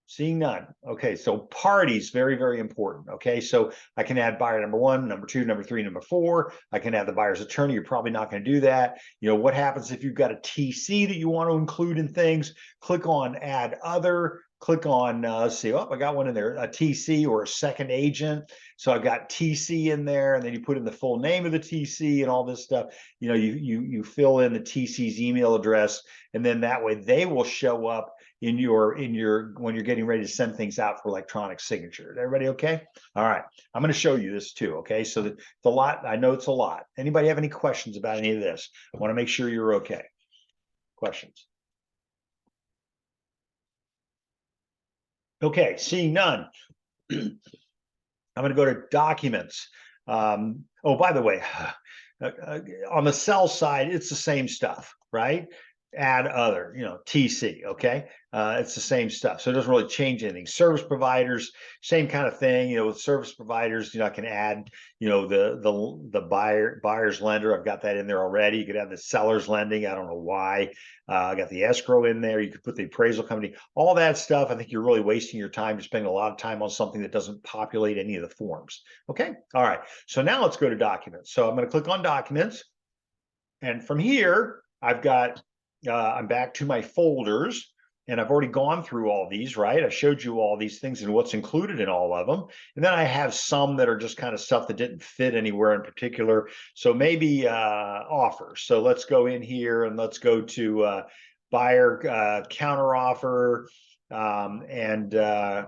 [SPEAKER 2] Seeing none. Okay, so parties, very, very important. Okay, so I can add buyer number 1, number 2, number 3, number 4. I can add the buyer's attorney. You're probably not going to do that. What happens if you've got a TC that you want to include in things? Click on add other. Click on, let's see, I got one in there, a TC or a second agent. So I've got TC in there, and then you put in the full name of the TC and all this stuff. You fill in the TC's email address, and then that way they will show up in your when you're getting ready to send things out for electronic signature. Everybody okay? All right, I'm going to show you this too. Okay, so it's a lot. I know it's a lot. Anybody have any questions about any of this? I want to make sure you're okay. Questions? Okay, seeing none. I'm going to go to documents. Oh, by the way, on the sell side, it's the same stuff, right? Add other, TC, okay? It's the same stuff. So it doesn't really change anything. Service providers, same kind of thing. With service providers, I can add, the buyer's lender. I've got that in there already. You could add the seller's lending. I don't know why. I got the escrow in there. You could put the appraisal company, all that stuff. I think you're really wasting your time. You're spending a lot of time on something that doesn't populate any of the forms. Okay. All right. So now let's go to documents. So I'm going to click on documents. And from here, I've got, I'm back to my folders, and I've already gone through all these, right? I showed you all these things and what's included in all of them. And then I have some that are just kind of stuff that didn't fit anywhere in particular. So maybe offers. So let's go in here and let's go to buyer counter offer. And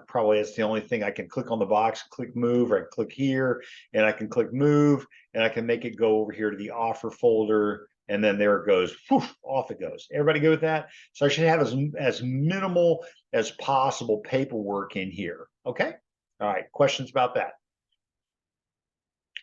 [SPEAKER 2] probably it's the only thing. I can click on the box, click move, or I can click here and I can click move, and I can make it go over here to the offer folder. And then there it goes, poof, off it goes. Everybody good with that? So I should have as minimal as possible paperwork in here. Okay. All right. Questions about that?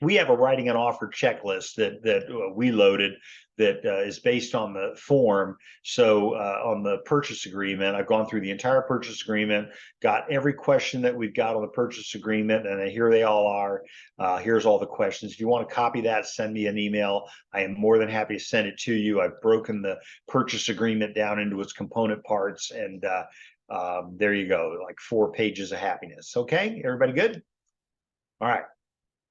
[SPEAKER 2] We have a writing an offer checklist that we loaded that is based on the form. So on the purchase agreement, I've gone through the entire purchase agreement, got every question that we've got on the purchase agreement, and here they all are. Here's all the questions. If you want to copy that, send me an email. I am more than happy to send it to you. I've broken the purchase agreement down into its component parts, and there you go, like 4 pages of happiness. Okay, everybody good? All right.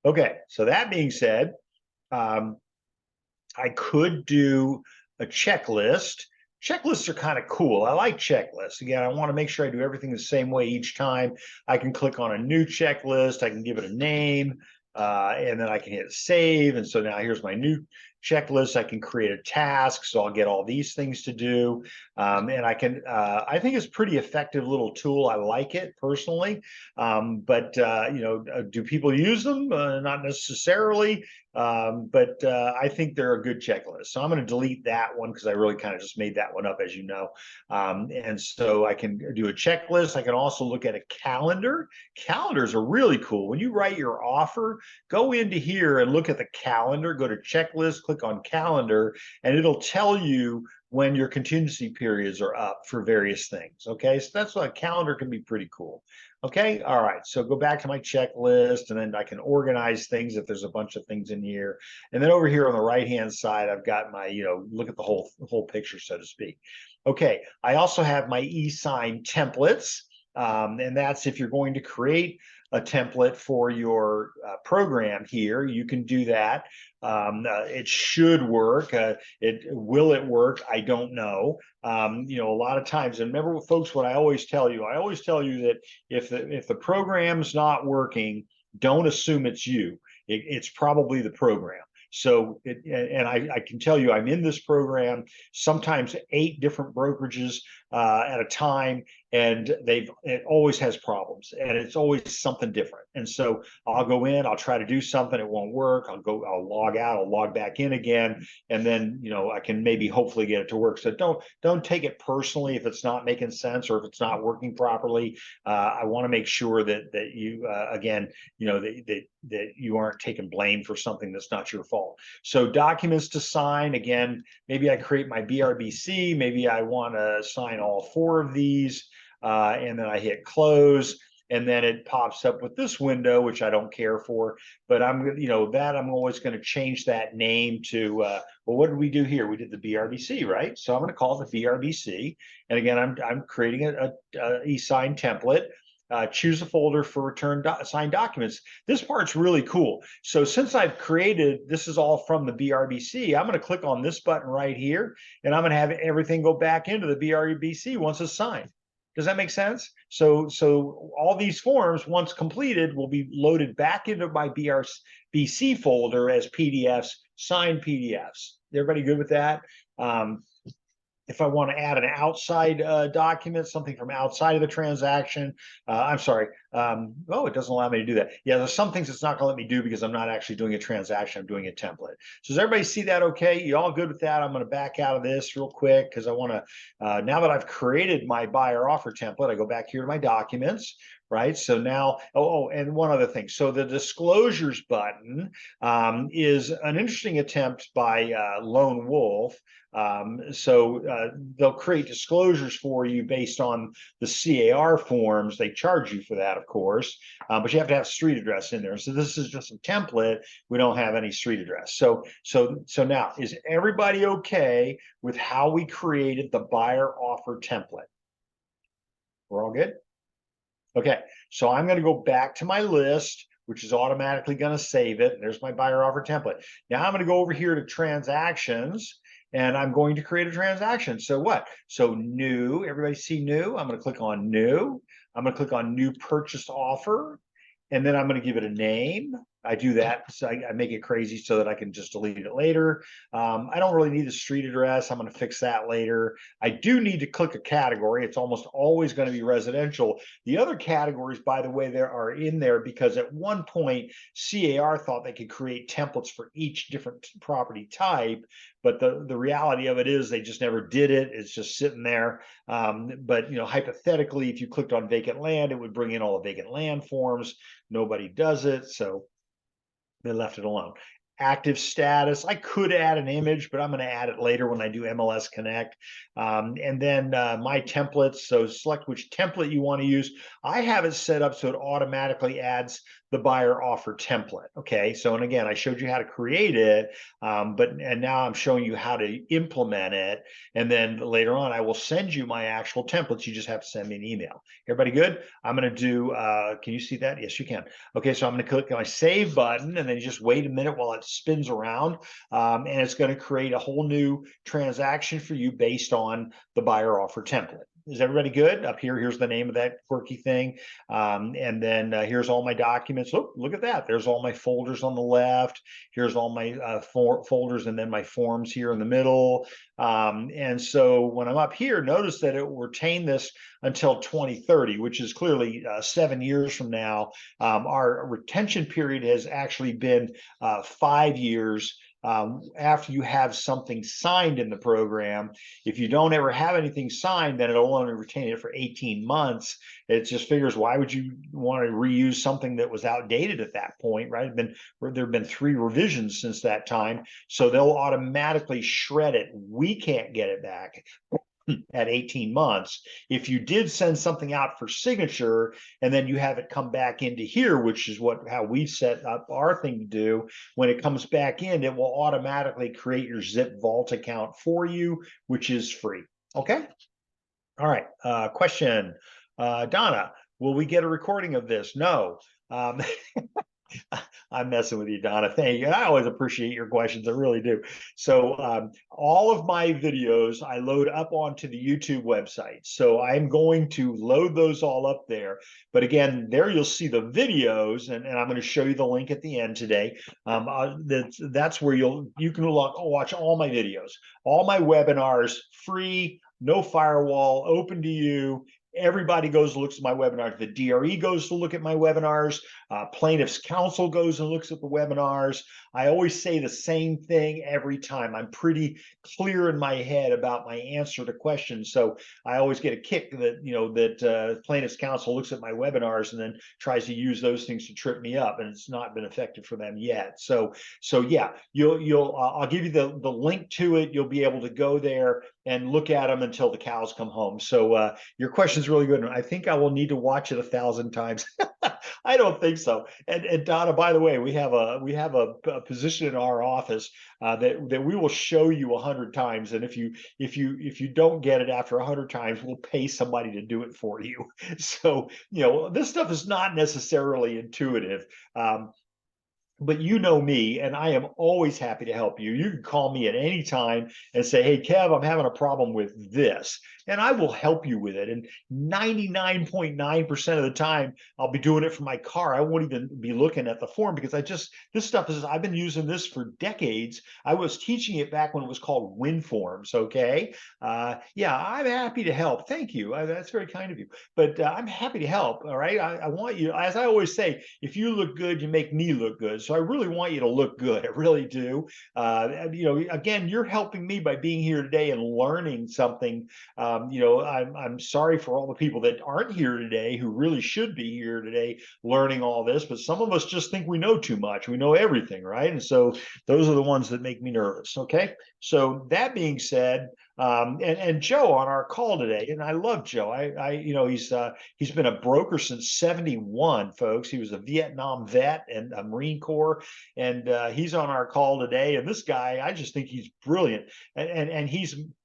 [SPEAKER 2] Okay, so that being said, I could do a checklist Checklists are kind of cool. I like checklists. Again, I want to make sure I do everything the same way each time. I can click on a new checklist. I can give it a name, and then I can hit save. And so now here's my new checklist. I can create a task. So I'll get all these things to do. And I think it's a pretty effective little tool. I like it personally. But do people use them? Not necessarily. But I think they're a good checklist. So I'm going to delete that one because I really kind of just made that one up, as you know. And so I can do a checklist. I can also look at a calendar. Calendars are really cool. When you write your offer, go into here and look at the calendar, go to checklist, click on calendar, and it'll tell you when your contingency periods are up for various things. Okay, so that's why a calendar can be pretty cool. Okay, all right, so go back to my checklist, and then I can organize things if there's a bunch of things in here. And then over here on the right-hand side, I've got my, look at the whole picture, so to speak. Okay, I also have my e-sign templates, and that's if you're going to create a template for your program here, you can do that. It should work. Will it work? I don't know. A lot of times, and remember, folks, what I always tell you that if the program's not working, don't assume it's you. It's probably the program. So, I can tell you, I'm in this program, sometimes 8 different brokerages at a time, and it always has problems, and it's always something different. And so I'll go in, I'll try to do something, it won't work. I'll log out, I'll log back in again, and then I can maybe hopefully get it to work. So don't take it personally if it's not making sense or if it's not working properly. I want to make sure that you again, that you aren't taking blame for something that's not your fault. So documents to sign, again, maybe I create my BRBC, maybe I want to sign all 4 of these, and then I hit close, and then it pops up with this window, which I don't care for, but I'm always going to change that name to, well, what did we do here? We did the BRBC, right? So I'm going to call it the BRBC. And again, I'm creating a e-sign template. Choose a folder for return signed documents. This part's really cool. So since I've created, this is all from the BRBC, I'm going to click on this button right here, and I'm going to have everything go back into the BRBC once it's signed. Does that make sense? So all these forms, once completed, will be loaded back into my BRBC folder as PDFs, signed PDFs. Everybody good with that? If I want to add an outside document, something from outside of the transaction, I'm sorry. It doesn't allow me to do that. Yeah, there's some things it's not going to let me do because I'm not actually doing a transaction. I'm doing a template. So does everybody see that okay? You all good with that? I'm going to back out of this real quick because I want to, now that I've created my buyer offer template, I go back here to my documents, right? So now, and one other thing. So the disclosures button is an interesting attempt by Lone Wolf. They'll create disclosures for you based on the CAR forms. They charge you for that, of course, but you have to have street address in there. So this is just a template. We don't have any street address. So now, is everybody okay with how we created the buyer offer template? We're all good? Okay, so I'm going to go back to my list, which is automatically going to save it. There's my buyer offer template. Now I'm going to go over here to transactions, and I'm going to create a transaction. So what? So new, everybody see new? I'm going to click on new. I'm going to click on new purchase offer, and then I'm going to give it a name. I do that, so I make it crazy so that I can just delete it later. I don't really need the street address. I'm going to fix that later. I do need to click a category. It's almost always going to be residential. The other categories, by the way, there are in there because at one point, CAR thought they could create templates for each different property type, but the reality of it is they just never did it. It's just sitting there. But hypothetically, if you clicked on vacant land, it would bring in all the vacant land forms. Nobody does it, so they left it alone. Active status, I could add an image, but I'm going to add it later when I do MLS Connect. And then my templates, so select which template you want to use. I have it set up so it automatically adds the buyer offer template. Okay, so and again, I showed you how to create it, and now I'm showing you how to implement it. And then later on, I will send you my actual templates. You just have to send me an email. Everybody good? I'm going to do, can you see that? Yes, you can. Okay, so I'm going to click on my save button, and then you just wait a minute while it spins around. And it's going to create a whole new transaction for you based on the buyer offer template. Is everybody good? Up here, here's the name of that quirky thing. And then here's all my documents. Look at that. There's all my folders on the left. Here's all my folders, and then my forms here in the middle. And so when I'm up here, notice that it will retain this until 2030, which is clearly 7 years from now. Our retention period has actually been 5 years. After you have something signed in the program. If you don't ever have anything signed, then it'll only retain it for 18 months. It just figures, why would you want to reuse something that was outdated at that point, right? There have been 3 revisions since that time, so they'll automatically shred it. We can't get it back at 18 months. If you did send something out for signature and then you have it come back into here, which is how we set up our thing to do, when it comes back in, it will automatically create your Zip Vault account for you, which is free. Okay. All right. Question. Donna, will we get a recording of this? No. I'm messing with you, Donna. Thank you. And I always appreciate your questions. I really do. So all of my videos I load up onto the YouTube website. So I'm going to load those all up there. But again, there you'll see the videos, and I'm going to show you the link at the end today. That's where you can watch all my videos, all my webinars, free, no firewall, open to you. Everybody goes and looks at my webinars. The DRE goes to look at my webinars. Plaintiff's counsel goes and looks at the webinars. I always say the same thing every time. I'm pretty clear in my head about my answer to questions. So I always get a kick that plaintiff's counsel looks at my webinars and then tries to use those things to trip me up, and it's not been effective for them yet. So yeah, I'll give you the link to it. You'll be able to go there and look at them until the cows come home. So your question is really good. I think I will need to watch it 1,000 times. I don't think so. And Donna, by the way, we have a position in our office that we will show you 100 times. And if you don't get it after 100 times, we'll pay somebody to do it for you. So, this stuff is not necessarily intuitive. But you know me, and I am always happy to help you. You can call me at any time and say, hey, Kev, I'm having a problem with this. And I will help you with it. And 99.9% of the time, I'll be doing it from my car. I won't even be looking at the form because this stuff I've been using this for decades. I was teaching it back when it was called WinForms, okay? Yeah, I'm happy to help. Thank you. That's very kind of you. But I'm happy to help, all right? I want you, as I always say, if you look good, you make me look good. So I really want you to look good. I really do. Again, you're helping me by being here today and learning something. I'm sorry for all the people that aren't here today who really should be here today learning all this, but some of us just think we know too much. We know everything, right? And so those are the ones that make me nervous. Okay. So that being said, and Joe on our call today, and I love Joe. He's been a broker since 71, folks. He was a Vietnam vet and a Marine Corps, and he's on our call today. And this guy, I just think he's brilliant. And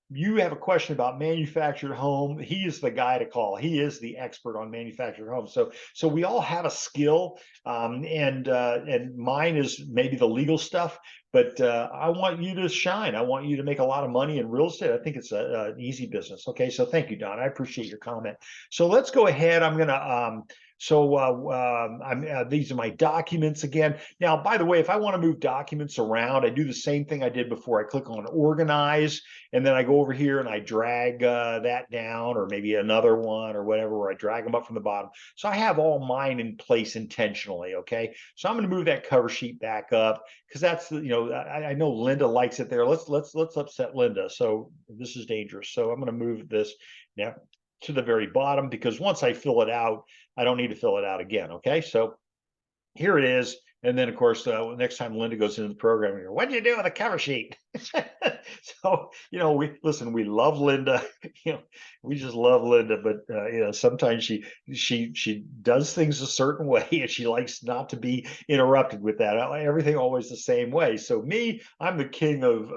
[SPEAKER 2] you have a question about manufactured home, he is the guy to call. He is the expert on manufactured homes. So we all have a skill, and mine is maybe the legal stuff. But I want you to shine. I want you to make a lot of money in real estate. I think it's an easy business. Okay, so thank you, Don. I appreciate your comment. So let's go ahead. I'm going to these are my documents again. Now, by the way, if I want to move documents around, I do the same thing I did before. I click on organize, and then I go over here and I drag that down, or maybe another one or whatever, where I drag them up from the bottom. So I have all mine in place intentionally. Okay, so I'm going to move that cover sheet back up because that's, I know Linda likes it there. Let's upset Linda. So this is dangerous. So I'm going to move this now to the very bottom, because once I fill it out, I don't need to fill it out again. Okay, so here it is. And then, of course, next time Linda goes into the program, what did you do with the cover sheet? So, we love Linda. we just love Linda, but you know, sometimes she does things a certain way, and she likes not to be interrupted with that. Everything always the same way. So me, I'm the king of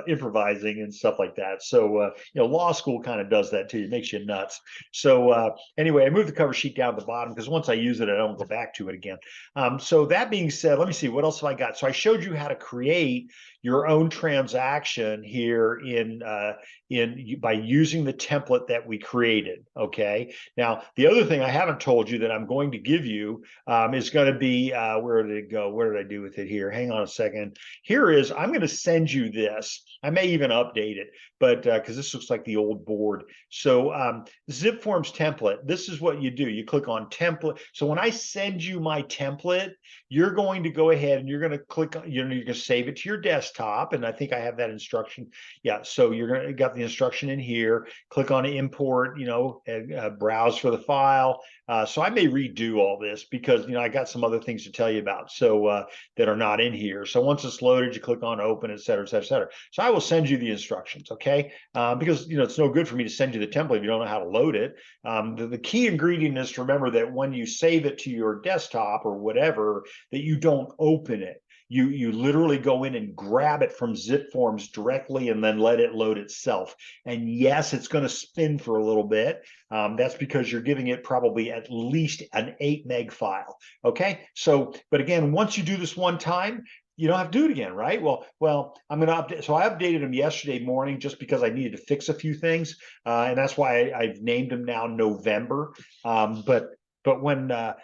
[SPEAKER 2] improvising and stuff like that. So you know, law school kind of does that too. It makes you nuts. So anyway, I moved the cover sheet down to the bottom because once I use it, I don't go back to it again. So that being said, let me see what else have I got. So I showed you how to create your own transaction here in by using the template that we created. Okay. Now, the other thing I haven't told you that I'm going to give you is going to be where did it go? Where did I do with it here? Hang on a second. Here is, I'm going to send you this. I may even update it, but because this looks like the old board. So ZipForms template, this is what you do. You click on template. So when I send you my template, you're going to go ahead and you're going to click, you're going to save it to your desktop. And I think I have that instruction. Yeah. So you're going to got the instruction in here, click on import, browse for the file. So I may redo all this because, I got some other things to tell you about. So that are not in here. So once it's loaded, you click on open, et cetera, et cetera, et cetera. So I will send you the instructions. Okay. Because, it's no good for me to send you the template if you don't know how to load it. The key ingredient is to remember that when you save it to your desktop or whatever, that you don't open it. You literally go in and grab it from ZipForms directly and then let it load itself. And yes, it's going to spin for a little bit. That's because you're giving it probably at least an 8 meg file. Okay. So, but again, once you do this one time, you don't have to do it again, right? Well, I'm going to update. So I updated them yesterday morning just because I needed to fix a few things. And that's why I've named them now November. But when the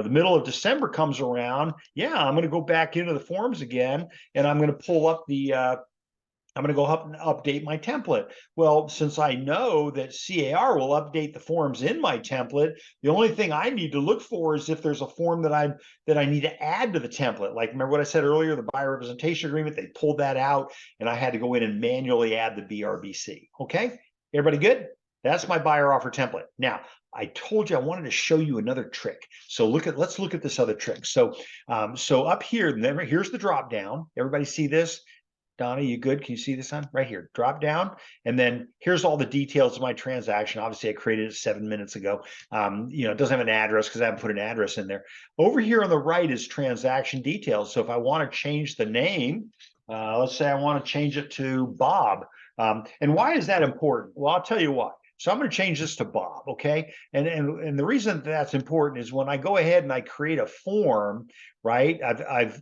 [SPEAKER 2] middle of December comes around, yeah, I'm going to go back into the forms again, and I'm going to pull up the. I'm going to go up and update my template. Well, since I know that CAR will update the forms in my template, the only thing I need to look for is if there's a form that I need to add to the template. Like, remember what I said earlier, the buyer representation agreement, they pulled that out, and I had to go in and manually add the BRBC. Okay, everybody good? That's my buyer offer template. Now, I told you I wanted to show you another trick. So let's look at this other trick. So up here, here's the drop down. Everybody see this? Donna, you good? Can you see this on right here? Drop down, and then here's all the details of my transaction. Obviously, I created it 7 minutes ago. It doesn't have an address because I haven't put an address in there. Over here on the right is transaction details. So if I want to change the name, let's say I want to change it to Bob. And why is that important? Well, I'll tell you why. So I'm going to change this to Bob, okay? And the reason that's important is when I go ahead and I create a form, right?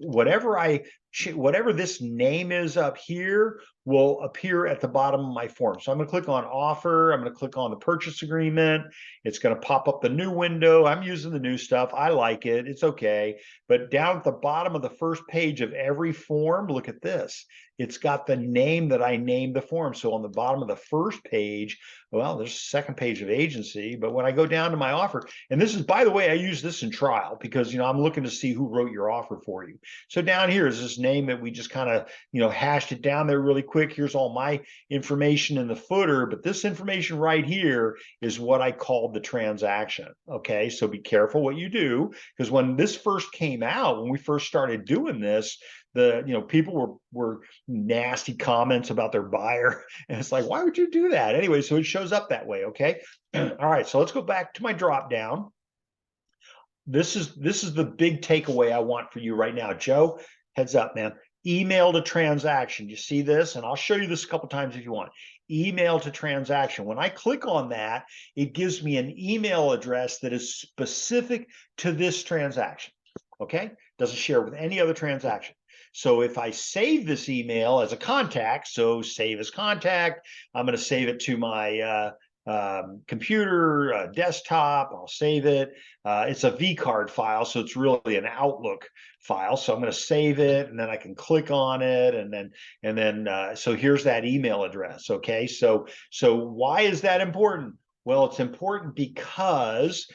[SPEAKER 2] Whatever this name is up here will appear at the bottom of my form. So I'm going to click on offer. I'm going to click on the purchase agreement. It's going to pop up the new window. I'm using the new stuff. I like it. It's okay. But down at the bottom of the first page of every form, look at this. It's got the name that I named the form. So on the bottom of the first page, well, there's a second page of agency. But when I go down to my offer, and this is, by the way, I use this in trial because, I'm looking to see who wrote your offer for you. So down here is this name that we just kind of, hashed it down there really quick. Here's all my information in the footer, but this information right here is what I called the transaction. Okay. So be careful what you do, because when this first came out, when we first started doing this, people were nasty comments about their buyer, and it's like, why would you do that anyway? So it shows up that way. Okay. All right, so let's go back to my drop down. This is the big takeaway I want for you right now. Joe, heads up, man. Email to transaction. You see this? And I'll show you this a couple times if you want. Email to transaction. When I click on that, it gives me an email address that is specific to this transaction. Okay? Doesn't share with any other transaction. So if I save this email as a contact, so save as contact, I'm going to save it to my computer, desktop. I'll save it. It's a vCard file, so it's really an Outlook file. So I'm going to save it, and then I can click on it, and then so here's that email address. Okay, so why is that important? Well, it's important because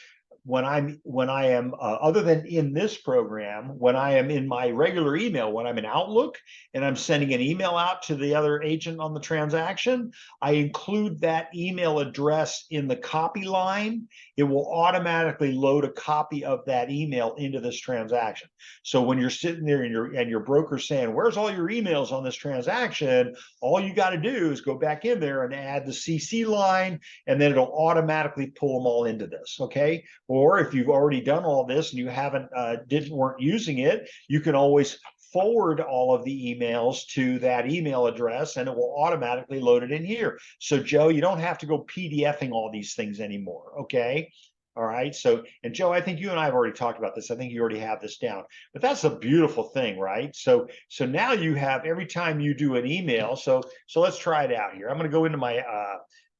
[SPEAKER 2] when I am other than in this program, when I am in my regular email, when I'm in Outlook and I'm sending an email out to the other agent on the transaction, I include that email address in the copy line. It will automatically load a copy of that email into this transaction. So when you're sitting there and your broker's saying, where's all your emails on this transaction? All you got to do is go back in there and add the CC line, and then it'll automatically pull them all into this. Okay. Or if you've already done all this and you weren't using it, you can always forward all of the emails to that email address and it will automatically load it in here. So Joe, you don't have to go PDFing all these things anymore. Okay. All right. So, and Joe, I think you and I have already talked about this. I think you already have this down, but that's a beautiful thing, right? So now you have, every time you do an email. So let's try it out here. I'm going to go into my,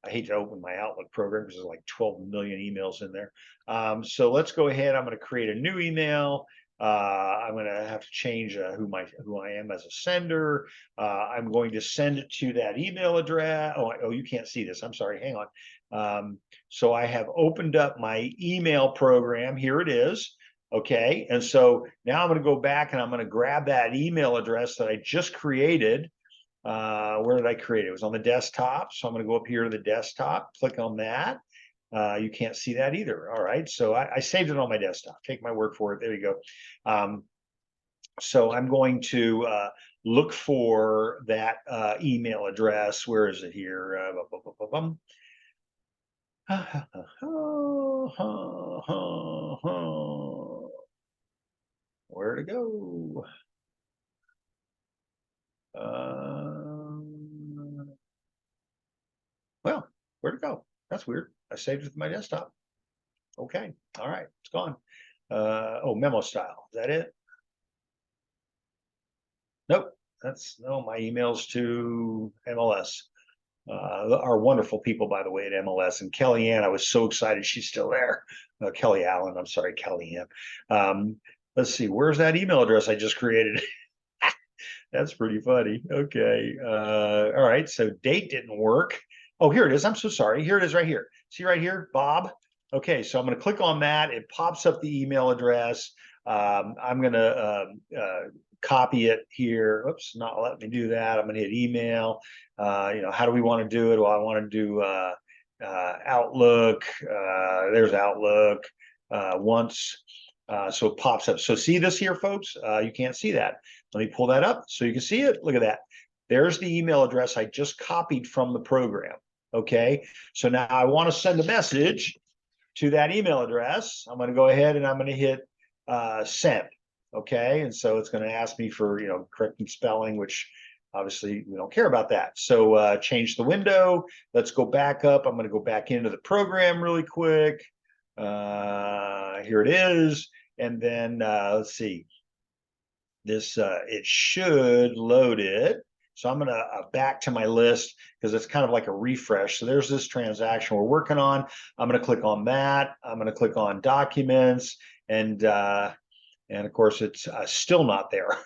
[SPEAKER 2] I hate to open my Outlook program because there's like 12 million emails in there. So let's go ahead. I'm going to create a new email. I'm going to have to change who I am as a sender. I'm going to send it to that email address. Oh, you can't see this. I'm sorry. Hang on. So I have opened up my email program. Here it is. Okay. And so now I'm going to go back and I'm going to grab that email address that I just created. Where did I create it? It was on the desktop. So I'm going to go up here to the desktop, click on that. You can't see that either. All right. So I saved it on my desktop. Take my word for it. There you go. So I'm going to look for that email address. Where is it here? Where to go? Well, where to go? That's weird. I saved it to my desktop. Okay. All right. It's gone. Oh, memo style. Is that it? Nope. No, my emails to MLS. Our wonderful people, by the way, at MLS. And Kellyanne, I was so excited she's still there. Kelly Allen, I'm sorry, Kellyanne. Let's see, where's that email address I just created? That's pretty funny. Okay. All right. So date didn't work. Oh, here it is. I'm so sorry. Here it is right here. See right here, Bob. Okay. So I'm going to click on that. It pops up the email address. I'm going to copy it here. Oops, not letting me do that. I'm going to hit email. How do we want to do it? Well, I want to do Outlook. There's Outlook once. So it pops up. So see this here, folks? You can't see that. Let me pull that up so you can see it. Look at that. There's the email address I just copied from the program. Okay. So now I want to send a message to that email address. I'm going to go ahead and I'm going to hit send. Okay. And so it's going to ask me for, correcting spelling, which obviously we don't care about that. So change the window. Let's go back up. I'm going to go back into the program really quick. Here it is. And then let's see. This it should load it. So I'm going to back to my list because it's kind of like a refresh. So there's this transaction we're working on. I'm going to click on that. I'm going to click on documents, and of course it's still not there.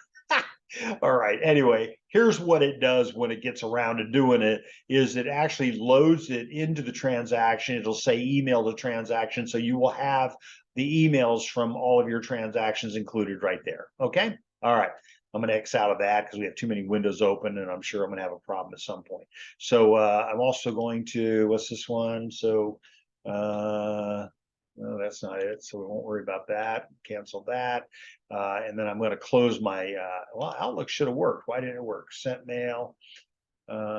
[SPEAKER 2] All right. Anyway, here's what it does when it gets around to doing it is it actually loads it into the transaction. It'll say email to transaction. So you will have the emails from all of your transactions included right there. Okay. All right. I'm going to X out of that because we have too many windows open and I'm sure I'm going to have a problem at some point. So I'm also going to, what's this one? So no, that's not it. So we won't worry about that. Cancel that. And then I'm going to close my, well, Outlook should have worked. Why didn't it work? Sent mail,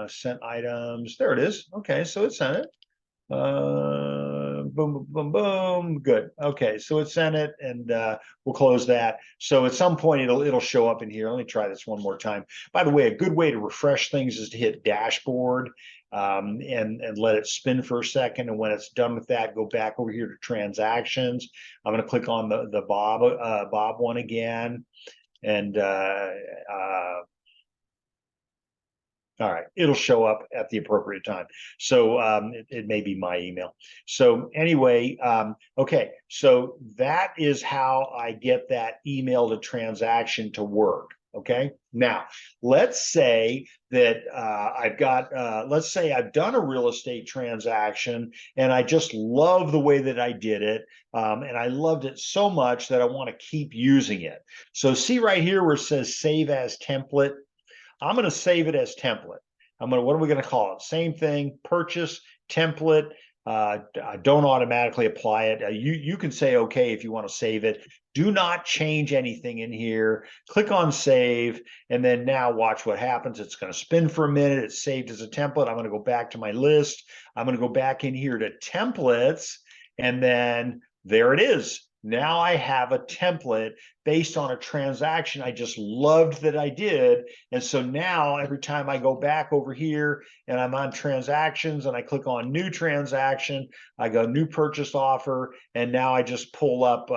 [SPEAKER 2] sent items. There it is. Okay. So it sent it. Boom, boom, boom, boom. Good. Okay. So it sent it and we'll close that. So at some point it'll show up in here. Let me try this one more time. By the way, a good way to refresh things is to hit dashboard. And let it spin for a second. And when it's done with that, go back over here to transactions. I'm going to click on the Bob one again. And all right, it'll show up at the appropriate time. So it may be my email. So anyway, okay, so that is how I get that email to transaction to work. Okay. Now, let's say that let's say I've done a real estate transaction and I just love the way that I did it. And I loved it so much that I want to keep using it. So see right here where it says save as template. I'm going to save it as template. What are we going to call it? Same thing, purchase template. Don't automatically apply it. You can say okay if you want to save it. Do not change anything in here. Click on save, and then now watch what happens. It's going to spin for a minute. It's saved as a template. I'm going to go back to my list. I'm going to go back in here to templates, and then there it is. Now I have a template based on a transaction I just loved that I did. And so now every time I go back over here and I'm on transactions and I click on new transaction, I go new purchase offer, and now I just pull up,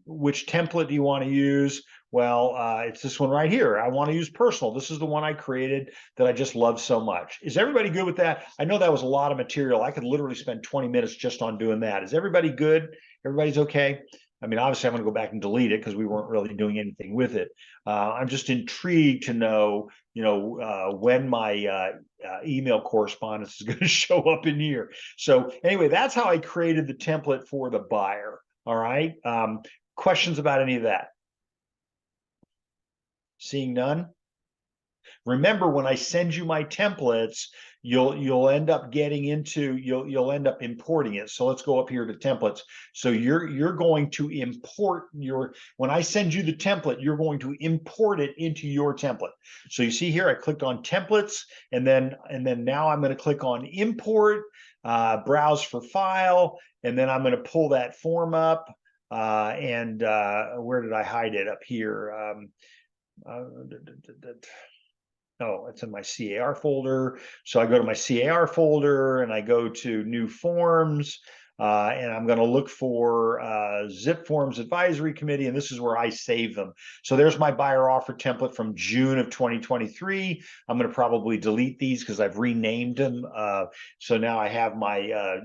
[SPEAKER 2] which template do you want to use? Well, it's this one right here. I want to use personal. This is the one I created that I just love so much. Is everybody good with that? I know that was a lot of material. I could literally spend 20 minutes just on doing that. Is everybody good? Everybody's okay? I mean, obviously, I'm going to go back and delete it because we weren't really doing anything with it. I'm just intrigued to know, when my email correspondence is going to show up in here. So anyway, that's how I created the template for the buyer. All right. Questions about any of that? Seeing none? Remember, when I send you my templates, you'll end up getting into you'll end up importing it. So let's go up here to templates. So you're going to import when I send you the template, you're going to import it into your template. So you see here, I clicked on templates, and then now I'm going to click on import, browse for file, and then I'm going to pull that form up. And where did I hide it? Up here. Oh, it's in my CAR folder. So I go to my CAR folder and I go to new forms, and I'm going to look for ZipForms Advisory Committee, and this is where I save them. So there's my buyer offer template from June of 2023. I'm going to probably delete these because I've renamed them. So now I have my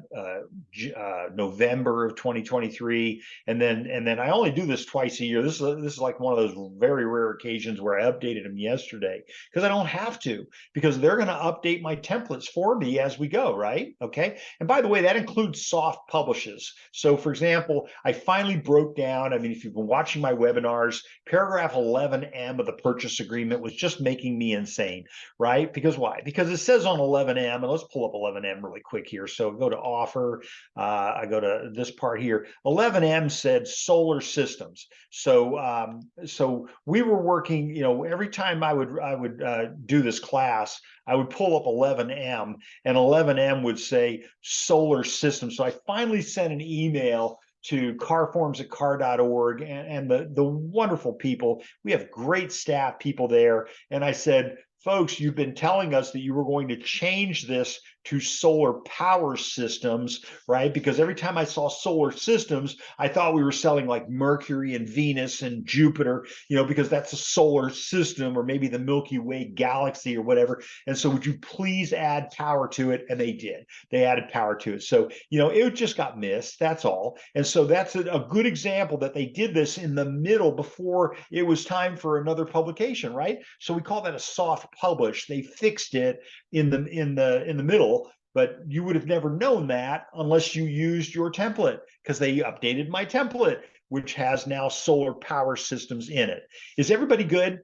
[SPEAKER 2] November of 2023, and then I only do this twice a year. This is like one of those very rare occasions where I updated them yesterday because I don't have to, because they're going to update my templates for me as we go, right? Okay. And by the way, that includes soft publishes. So for example, I finally broke down, I mean, if you've been watching my webinars, paragraph 11M of the purchase agreement was just making me insane, right? Because why? Because it says on 11M, and let's pull up 11M really quick here. So go to offer, I go to this part here. 11M said solar systems. So so we were working, every time I would do this class, I would pull up 11M, and 11M would say solar system. So I finally sent an email to carforms@car.org and the wonderful people. We have great staff people there. And I said, folks, you've been telling us that you were going to change this to solar power systems, right? Because every time I saw solar systems, I thought we were selling like Mercury and Venus and Jupiter, because that's a solar system, or maybe the Milky Way galaxy or whatever. And so would you please add power to it? And they did. They added power to it. So, it just got missed. That's all. And so that's a good example that they did this in the middle before it was time for another publication, right? So we call that a soft publish. They fixed it in the middle, but you would have never known that unless you used your template, because they updated my template, which has now solar power systems in it. Is everybody good?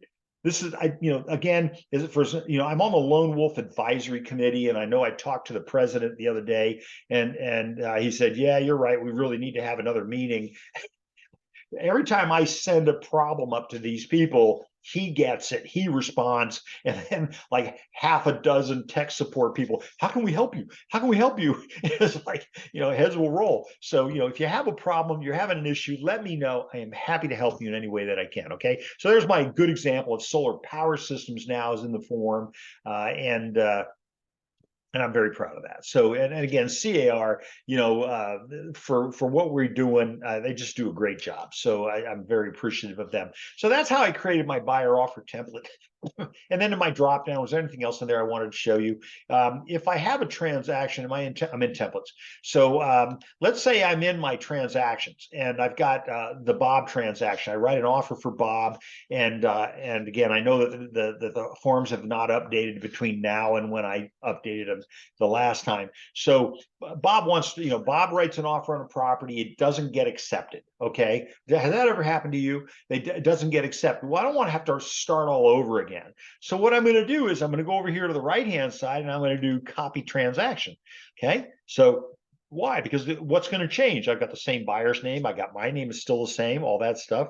[SPEAKER 2] This is, again, is it for, I'm on the Lone Wolf Advisory Committee, and I know I talked to the president the other day, and he said, yeah, you're right. We really need to have another meeting. Every time I send a problem up to these people, he gets it, he responds, and then like half a dozen tech support people, how can we help you? How can we help you? It's like, heads will roll. So, if you have a problem, you're having an issue, let me know. I am happy to help you in any way that I can. Okay. So there's my good example of solar power systems now is in the form, and I'm very proud of that. So, and again, CAR, for what we're doing, they just do a great job. So I'm very appreciative of them. So that's how I created my buyer offer template. And then in my drop down, was there anything else in there I wanted to show you? If I have a transaction, I'm in templates. So let's say I'm in my transactions and I've got the Bob transaction. I write an offer for Bob, and again, I know that the forms have not updated between now and when I updated them the last time. So Bob wants to, Bob writes an offer on a property. It doesn't get accepted. Okay, has that ever happened to you? It doesn't get accepted. Well, I don't want to have to start all over again. So what I'm going to do is I'm going to go over here to the right-hand side and I'm going to do copy transaction. Okay, so why? Because what's going to change? I've got the same buyer's name. I got my name is still the same, all that stuff.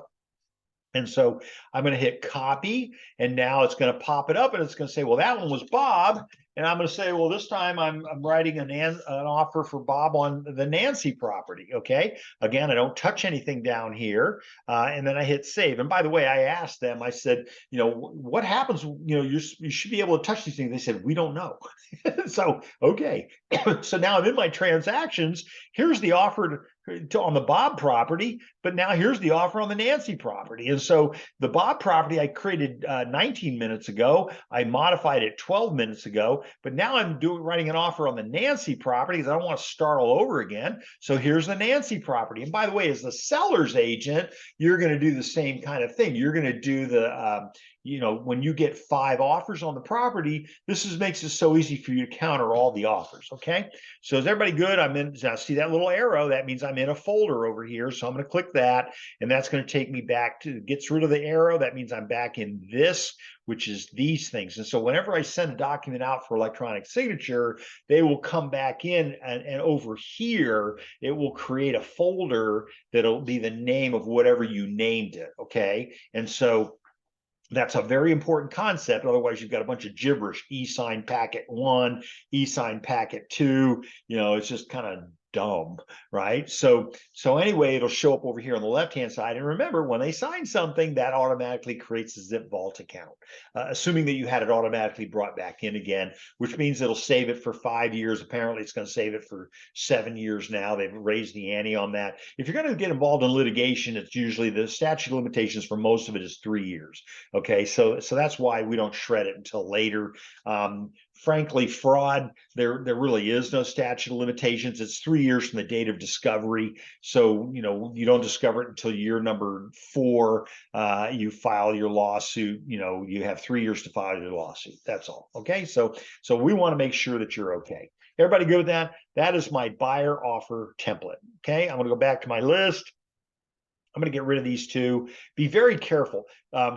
[SPEAKER 2] And so I'm going to hit copy, and now it's going to pop it up and it's going to say, well, that one was Bob. And I'm going to say, well, this time I'm writing an offer for Bob on the Nancy property. Okay. Again, I don't touch anything down here. And then I hit save. And by the way, I asked them, I said, what happens? You should be able to touch these things. They said, we don't know. So, okay. So now I'm in my transactions. Here's the offer on the Bob property, but now here's the offer on the Nancy property. And so the Bob property I created 19 minutes ago. I modified it 12 minutes ago, but now I'm writing an offer on the Nancy property because I don't want to start all over again. So here's the Nancy property. And by the way, as the seller's agent, you're going to do the same kind of thing. You're going to do the when you get 5 offers on the property, makes it so easy for you to counter all the offers. Okay. So is everybody good? I'm in. Now see that little arrow? That means I'm in a folder over here. So I'm going to click that, and that's going to take me back to, gets rid of the arrow. That means I'm back in this, which is these things. And so whenever I send a document out for electronic signature, they will come back in, and over here, it will create a folder that'll be the name of whatever you named it. Okay. And so that's a very important concept. Otherwise, you've got a bunch of gibberish. E-sign packet 1, e-sign packet 2. It's just kind of dumb, right? So anyway, it'll show up over here on the left-hand side. And remember, when they sign something, that automatically creates a Zip Vault account, assuming that you had it automatically brought back in again, which means it'll save it for 5 years. Apparently, it's going to save it for 7 years now. They've raised the ante on that. If you're going to get involved in litigation, it's usually the statute of limitations for most of it is 3 years. Okay, so that's why we don't shred it until later. Frankly, fraud, there really is no statute of limitations. It's 3 years from the date of discovery. So, you don't discover it until year number 4. You file your lawsuit. You have 3 years to file your lawsuit. That's all. Okay, so we want to make sure that you're okay. Everybody good with that? That is my buyer offer template. Okay, I'm going to go back to my list. I'm going to get rid of these 2. Be very careful.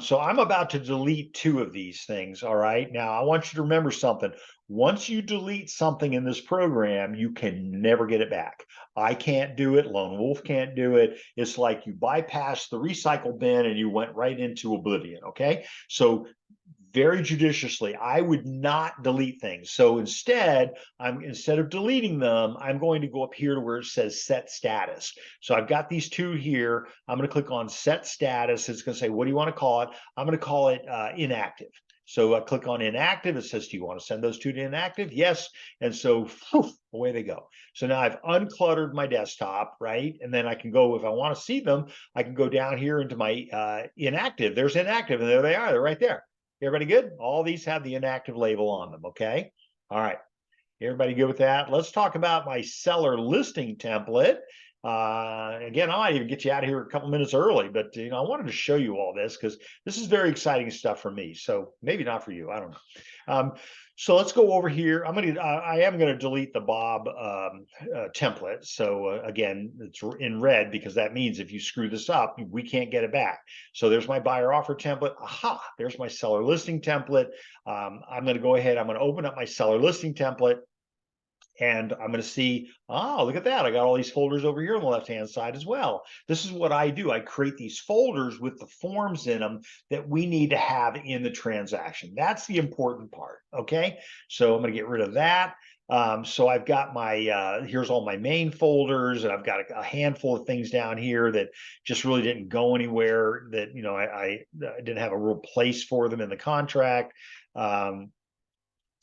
[SPEAKER 2] So I'm about to delete 2 of these things. All right. Now I want you to remember something. Once you delete something in this program, you can never get it back. I can't do it. Lone Wolf can't do it. It's like you bypassed the recycle bin and you went right into oblivion. Okay. So very judiciously, I would not delete things. So instead of deleting them, I'm going to go up here to where it says set status. So I've got these 2 here. I'm going to click on set status. It's going to say, what do you want to call it? I'm going to call it inactive. So I click on inactive. It says, do you want to send those 2 to inactive? Yes. And so away they go. So now I've uncluttered my desktop, right? And then I can go, if I want to see them, I can go down here into my inactive. There's inactive, and there they are. They're right there. Everybody good? All these have the inactive label on them. Okay. All right. Everybody good with that? Let's talk about my seller listing template. Again, I might even get you out of here a couple minutes early, but I wanted to show you all this because this is very exciting stuff for me. So maybe not for you. I don't know. So let's go over here. I am going to delete the Bob template. So again, it's in red because that means if you screw this up, we can't get it back. So there's my buyer offer template. Aha, there's my seller listing template. I'm going to go ahead. I'm going to open up my seller listing template. And I'm going to see, look at that. I got all these folders over here on the left-hand side as well. This is what I do. I create these folders with the forms in them that we need to have in the transaction. That's the important part. Okay. So I'm going to get rid of that. So I've got my, here's all my main folders, and I've got a handful of things down here that just really didn't go anywhere, that, I didn't have a real place for them in the contract.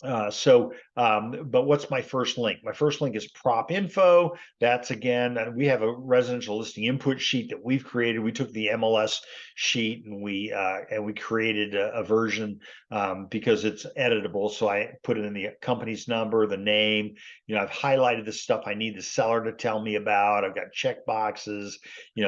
[SPEAKER 2] But what's my first link? My first link is prop info. That's again, we have a residential listing input sheet that we've created. We took the MLS sheet and we created a version because it's editable. So I put it in the company's number, the name. I've highlighted the stuff I need the seller to tell me about. I've got check boxes.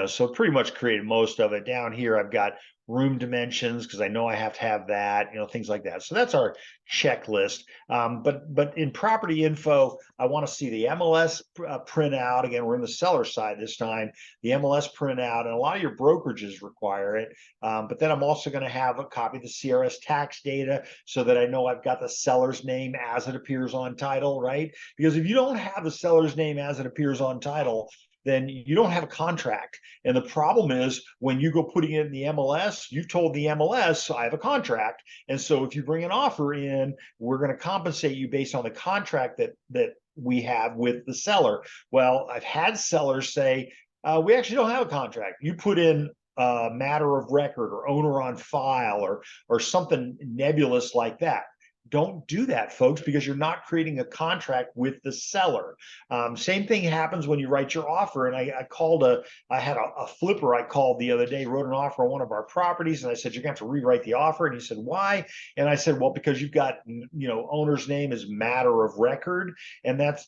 [SPEAKER 2] So pretty much created most of it. Down here, I've got room dimensions because I know I have to have that, things like that. So that's our checklist. But in property info, I want to see the MLS printout. Again, we're in the seller side this time, the MLS printout, and a lot of your brokerages require it. But then I'm also going to have a copy of the CRS tax data so that I know I've got the seller's name as it appears on title, right? Because if you don't have the seller's name as it appears on title, then you don't have a contract. And the problem is when you go putting it in the MLS, you've told the MLS, I have a contract. And so if you bring an offer in, we're going to compensate you based on the contract that we have with the seller. Well, I've had sellers say, we actually don't have a contract. You put in matter of record or owner on file or something nebulous like that. Don't do that, folks, because you're not creating a contract with the seller. Same thing happens when you write your offer. And I had a flipper I called the other day, wrote an offer on one of our properties. And I said, you're going to have to rewrite the offer. And he said, why? And I said, well, because you've got, owner's name is matter of record. And that's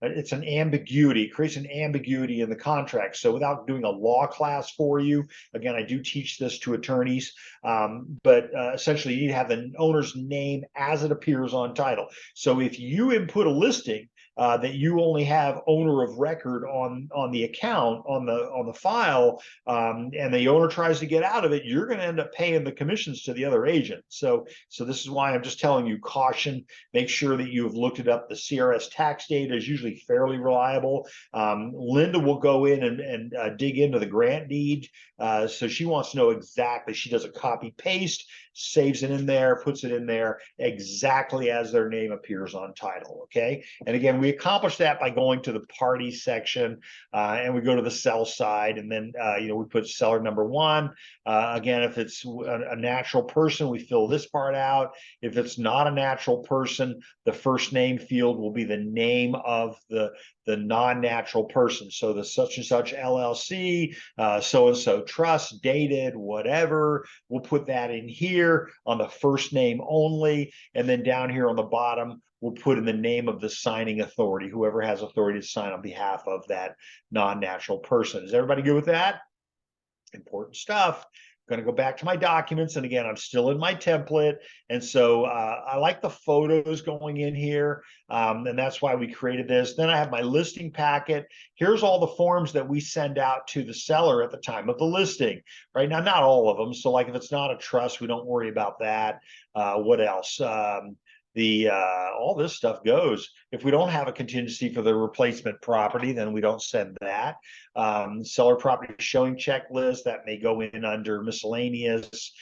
[SPEAKER 2] it's an ambiguity, it creates an ambiguity in the contract. So without doing a law class for you, again, I do teach this to attorneys, but essentially you need to have the owner's name as it appears on title. So if you input a listing that you only have owner of record on the account on the file, and the owner tries to get out of it, you're going to end up paying the commissions to the other agent. So this is why I'm just telling you, caution. Make sure that you've looked it up. The CRS tax data is usually fairly reliable. Linda will go in and dig into the grant deed, so she wants to know exactly. She does a copy paste, saves it in there, puts it in there exactly as their name appears on title. Okay. And again, we accomplish that by going to the party section, and we go to the sell side, and then we put seller number one. Again, if it's a natural person, we fill this part out. If it's not a natural person, the first name field will be the name of the non-natural person. So the such and such LLC, so and so trust, dated, whatever. We'll put that in here on the first name only, and then down here on the bottom, we'll put in the name of the signing authority, whoever has authority to sign on behalf of that non-natural person. Is everybody good with that? Important stuff. I'm going to go back to my documents, and again, I'm still in my template, and so I like the photos going in here, and that's why we created this. Then I have my listing packet. Here's all the forms that we send out to the seller at the time of the listing. Right now, not all of them. So like if it's not a trust, we don't worry about that. What else? All this stuff goes. If we don't have a contingency for the replacement property, then we don't send that. Seller property showing checklist, that may go in under miscellaneous.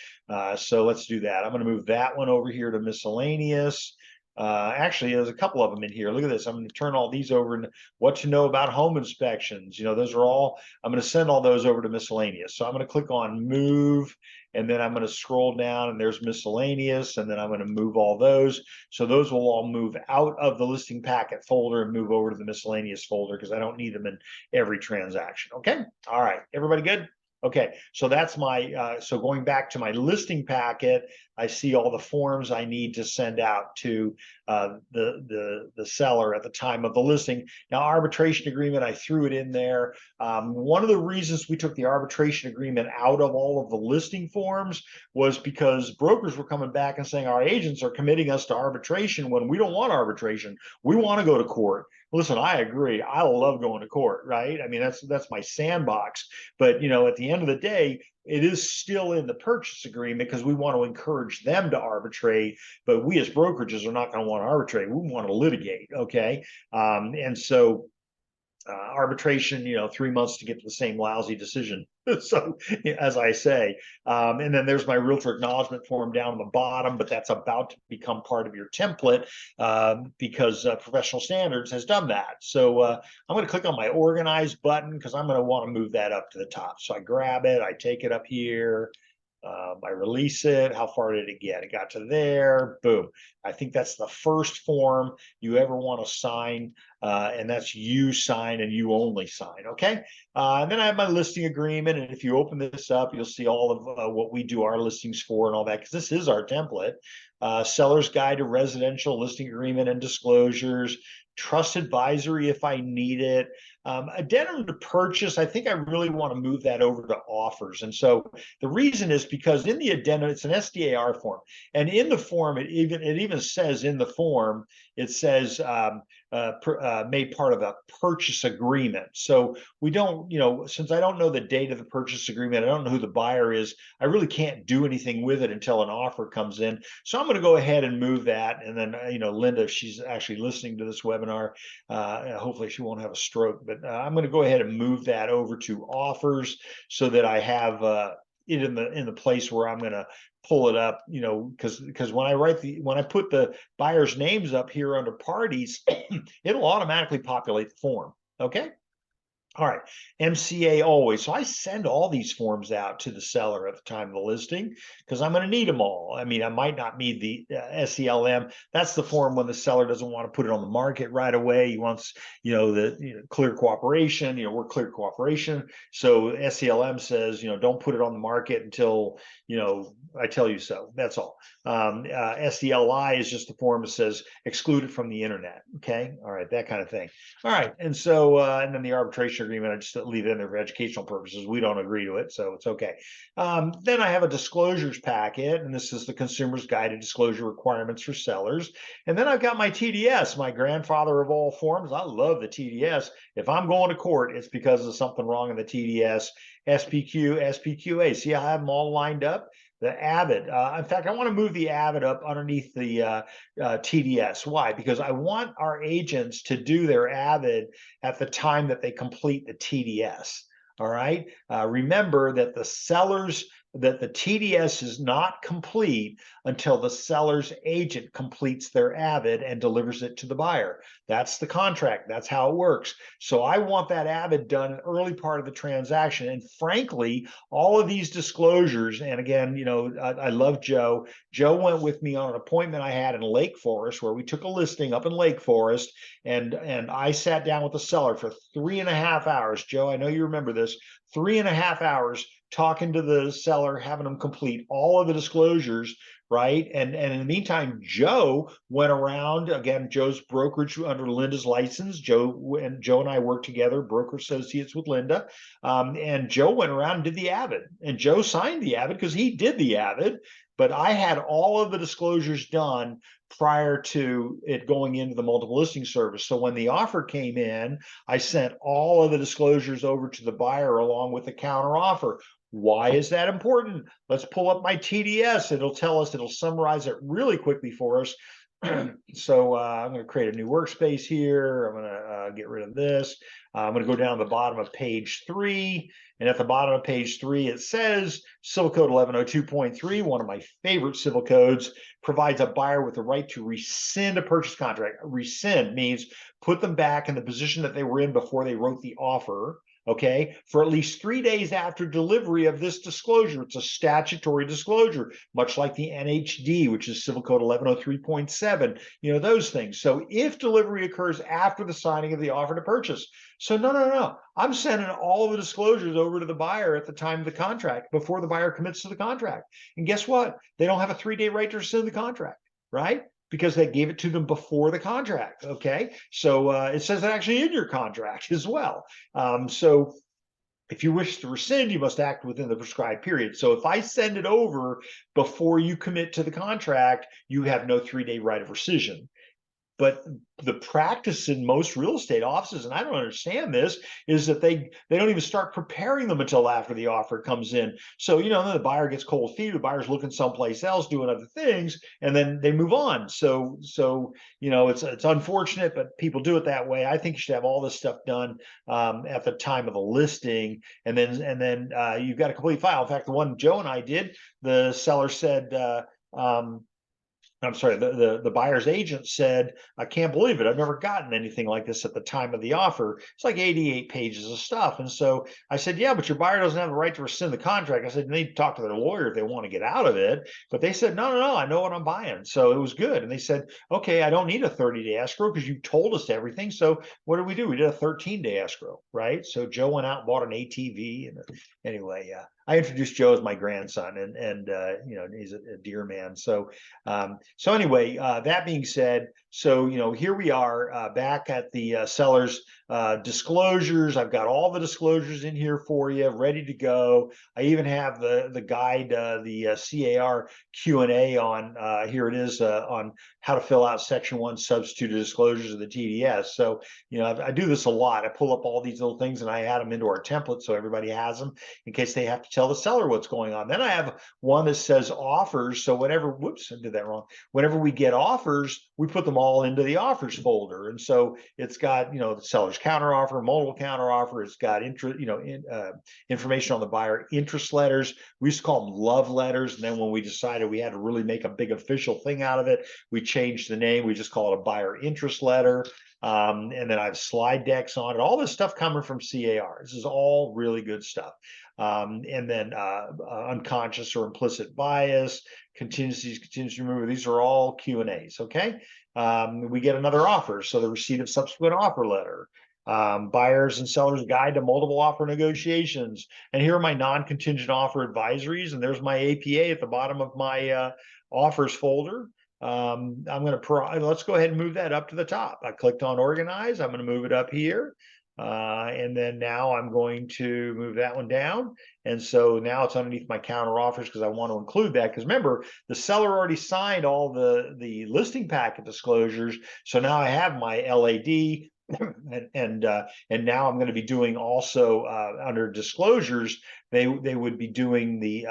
[SPEAKER 2] So let's do that. I'm going to move that one over here to miscellaneous. Actually, there's a couple of them in here. Look at this. I'm going to turn all these over, and what to know about home inspections. Those are all, I'm going to send all those over to miscellaneous. So I'm going to click on move, and then I'm going to scroll down, and there's miscellaneous, and then I'm going to move all those. So those will all move out of the listing packet folder and move over to the miscellaneous folder because I don't need them in every transaction. Okay. All right. Everybody good? Okay, so that's my, so going back to my listing packet, I see all the forms I need to send out to the seller at the time of the listing. Now, arbitration agreement, I threw it in there. One of the reasons we took the arbitration agreement out of all of the listing forms was because brokers were coming back and saying our agents are committing us to arbitration when we don't want arbitration. We want to go to court. Listen, I agree. I love going to court, right? I mean, that's my sandbox. But at the end of the day, it is still in the purchase agreement because we want to encourage them to arbitrate. But we as brokerages are not going to want to arbitrate. We want to litigate. Okay, and so arbitration, 3 months to get to the same lousy decision. So as I say, and then there's my realtor acknowledgement form down on the bottom, but that's about to become part of your template because Professional Standards has done that. So I'm going to click on my organize button because I'm going to want to move that up to the top. So I grab it, I take it up here, I release it. How far did it get? It got to there. Boom. I think that's the first form you ever want to sign, and that's you sign and you only sign. Okay. And then I have my listing agreement, and if you open this up, you'll see all of what we do our listings for and all that, because this is our template. Seller's guide to residential listing agreement and disclosures, trust advisory if I need it. Addendum to purchase, I think I really want to move that over to offers. And so the reason is because in the addendum, it's an SDAR form. And in the form, it even says in the form, it says made part of a purchase agreement. So we don't, since I don't know the date of the purchase agreement, I don't know who the buyer is, I really can't do anything with it until an offer comes in. So I'm going to go ahead and move that. And then, Linda, she's actually listening to this webinar. Hopefully she won't have a stroke, but I'm going to go ahead and move that over to offers so that I have it in the place where I'm going to pull it up, because when I put the buyer's names up here under parties, it'll automatically populate the form. Okay. All right, MCA always. So I send all these forms out to the seller at the time of the listing because I'm going to need them all. I mean, I might not need the SELM. That's the form when the seller doesn't want to put it on the market right away. He wants, clear cooperation. We're clear cooperation. So SELM says, don't put it on the market until, I tell you so. That's all. SELI is just the form that says exclude it from the internet. Okay. All right. That kind of thing. All right. And so, and then the arbitration agreement, I just leave it in there for educational purposes. We don't agree to it, so it's okay. Then I have a disclosures packet, and this is the Consumer's Guide to Disclosure Requirements for Sellers. And then I've got my TDS, my grandfather of all forms. I love the TDS. If I'm going to court, it's because of something wrong in the TDS, SPQ, SPQA. See, I have them all lined up. The AVID. In fact, I want to move the AVID up underneath the TDS. Why? Because I want our agents to do their AVID at the time that they complete the TDS. All right. Remember that the TDS is not complete until the seller's agent completes their AVID and delivers it to the buyer. That's the contract. That's how it works. So I want that AVID done in the early part of the transaction. And frankly, all of these disclosures, and again, I love Joe. Joe went with me on an appointment I had in Lake Forest where we took a listing up in Lake Forest, and I sat down with the seller for 3.5 hours. Joe, I know you remember this, 3.5 hours talking to the seller, having them complete all of the disclosures, right? And in the meantime, Joe went around, again, Joe's brokerage under Linda's license. Joe and I worked together, broker associates with Linda. And Joe went around and did the AVID. And Joe signed the AVID because he did the AVID. But I had all of the disclosures done prior to it going into the multiple listing service. So when the offer came in, I sent all of the disclosures over to the buyer along with the counter offer. Why is that important? Let's pull up my TDS. It'll summarize it really quickly for us. So I'm going to create a new workspace here. I'm going to get rid of this. I'm going to go down to the bottom of page 3. And at the bottom of page 3, it says Civil Code 1102.3, one of my favorite civil codes, provides a buyer with the right to rescind a purchase contract. Rescind means put them back in the position that they were in before they wrote the offer. Okay, for at least 3 days after delivery of this disclosure. It's a statutory disclosure, much like the NHD, which is Civil Code 1103.7, those things. So if delivery occurs after the signing of the offer to purchase. So no. I'm sending all of the disclosures over to the buyer at the time of the contract before the buyer commits to the contract. And guess what? They don't have a 3-day right to rescind the contract, right? Because they gave it to them before the contract. Okay. So it says it actually in your contract as well. So if you wish to rescind, you must act within the prescribed period. So if I send it over before you commit to the contract, you have no 3-day right of rescission. But the practice in most real estate offices, and I don't understand this, is that they don't even start preparing them until after the offer comes in. So, then the buyer gets cold feet, the buyer's looking someplace else, doing other things, and then they move on. So it's unfortunate, but people do it that way. I think you should have all this stuff done at the time of the listing, and then you've got a complete file. In fact, the one Joe and I did, the seller said, I'm sorry, the buyer's agent said, I can't believe it. I've never gotten anything like this at the time of the offer. It's like 88 pages of stuff. And so I said, yeah, but your buyer doesn't have the right to rescind the contract. I said, they need to talk to their lawyer if they want to get out of it. But they said, no, I know what I'm buying. So it was good. And they said, okay, I don't need a 30-day escrow because you told us everything. So what did we do? We did a 13-day escrow, right? So Joe went out and bought an ATV. And anyway, I introduced Joe as my grandson, and you know, he's a dear man. So anyway, that being said, so here we are back at the seller's disclosures. I've got all the disclosures in here for you, ready to go. I even have the guide, the CAR Q&A on here. It is on how to fill out Section 1 substituted disclosures of the TDS. So I do this a lot. I pull up all these little things and I add them into our template so everybody has them in case they have to tell the seller what's going on. Then I have one that says offers. So whenever, whoops, I did that wrong. Whenever we get offers, we put them all into the offers folder. And so it's got, the seller's counteroffer, multiple counteroffer. It's got information on the buyer interest letters. We used to call them love letters. And then when we decided we had to really make a big official thing out of it, we changed the name. We just call it a buyer interest letter. And then I have slide decks on it, all this stuff coming from CAR. This is all really good stuff. And then unconscious or implicit bias, contingencies, contingency removal. These are all Q&As, okay? We get another offer, so the receipt of subsequent offer letter, buyers and sellers guide to multiple offer negotiations. And here are my non-contingent offer advisories, and there's my APA at the bottom of my offers folder. I'm going to, let's go ahead and move that up to the top. I clicked on organize. I'm going to move it up here. And then now I'm going to move that one down. And so now it's underneath my counter offers because I want to include that. Because remember, the seller already signed all the listing packet disclosures. So now I have my LAD. And now I'm going to be doing also under disclosures, they would be doing the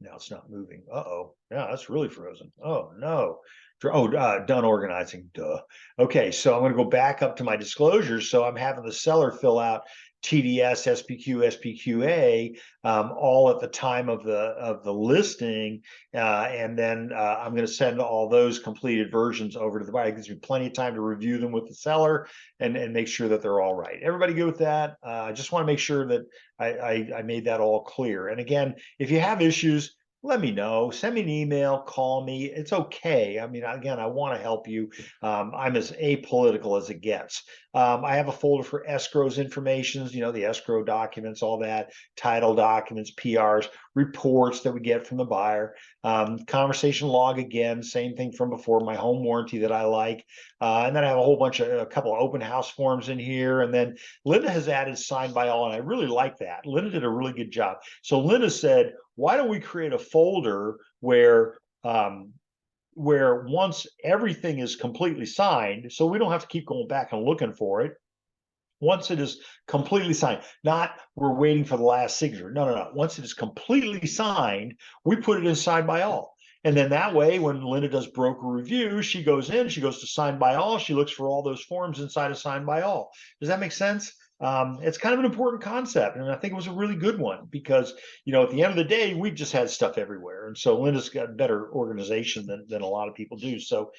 [SPEAKER 2] now it's not moving. Uh-oh. Yeah, that's really frozen. Oh, no. Oh, done organizing. Duh. Okay, so I'm going to go back up to my disclosures. So I'm having the seller fill out TDS, SPQ, SPQA, all at the time of the listing, and then I'm going to send all those completed versions over to the buyer. It gives me plenty of time to review them with the seller and make sure that they're all right. Everybody good with that? I just want to make sure that I made that all clear. And again, if you have issues, let me know. Send me an email, call me. It's okay. I mean, again, I want to help you. I'm as apolitical as it gets. I have a folder for escrows informations, the escrow documents, all that, title documents, PRs, reports that we get from the buyer, conversation log again, same thing from before, my home warranty that I like. And then I have a couple of open house forms in here. And then Linda has added signed by all, and I really like that. Linda did a really good job. So Linda said, why don't we create a folder where once everything is completely signed, so we don't have to keep going back and looking for it. Once it is completely signed, not we're waiting for the last signature. No. Once it is completely signed, we put it in signed by all. And then that way, when Linda does broker review, she goes to signed by all. She looks for all those forms inside of signed by all. Does that make sense? It's kind of an important concept, and I think it was a really good one because at the end of the day, we've just had stuff everywhere, and so Linda's got better organization than a lot of people do. So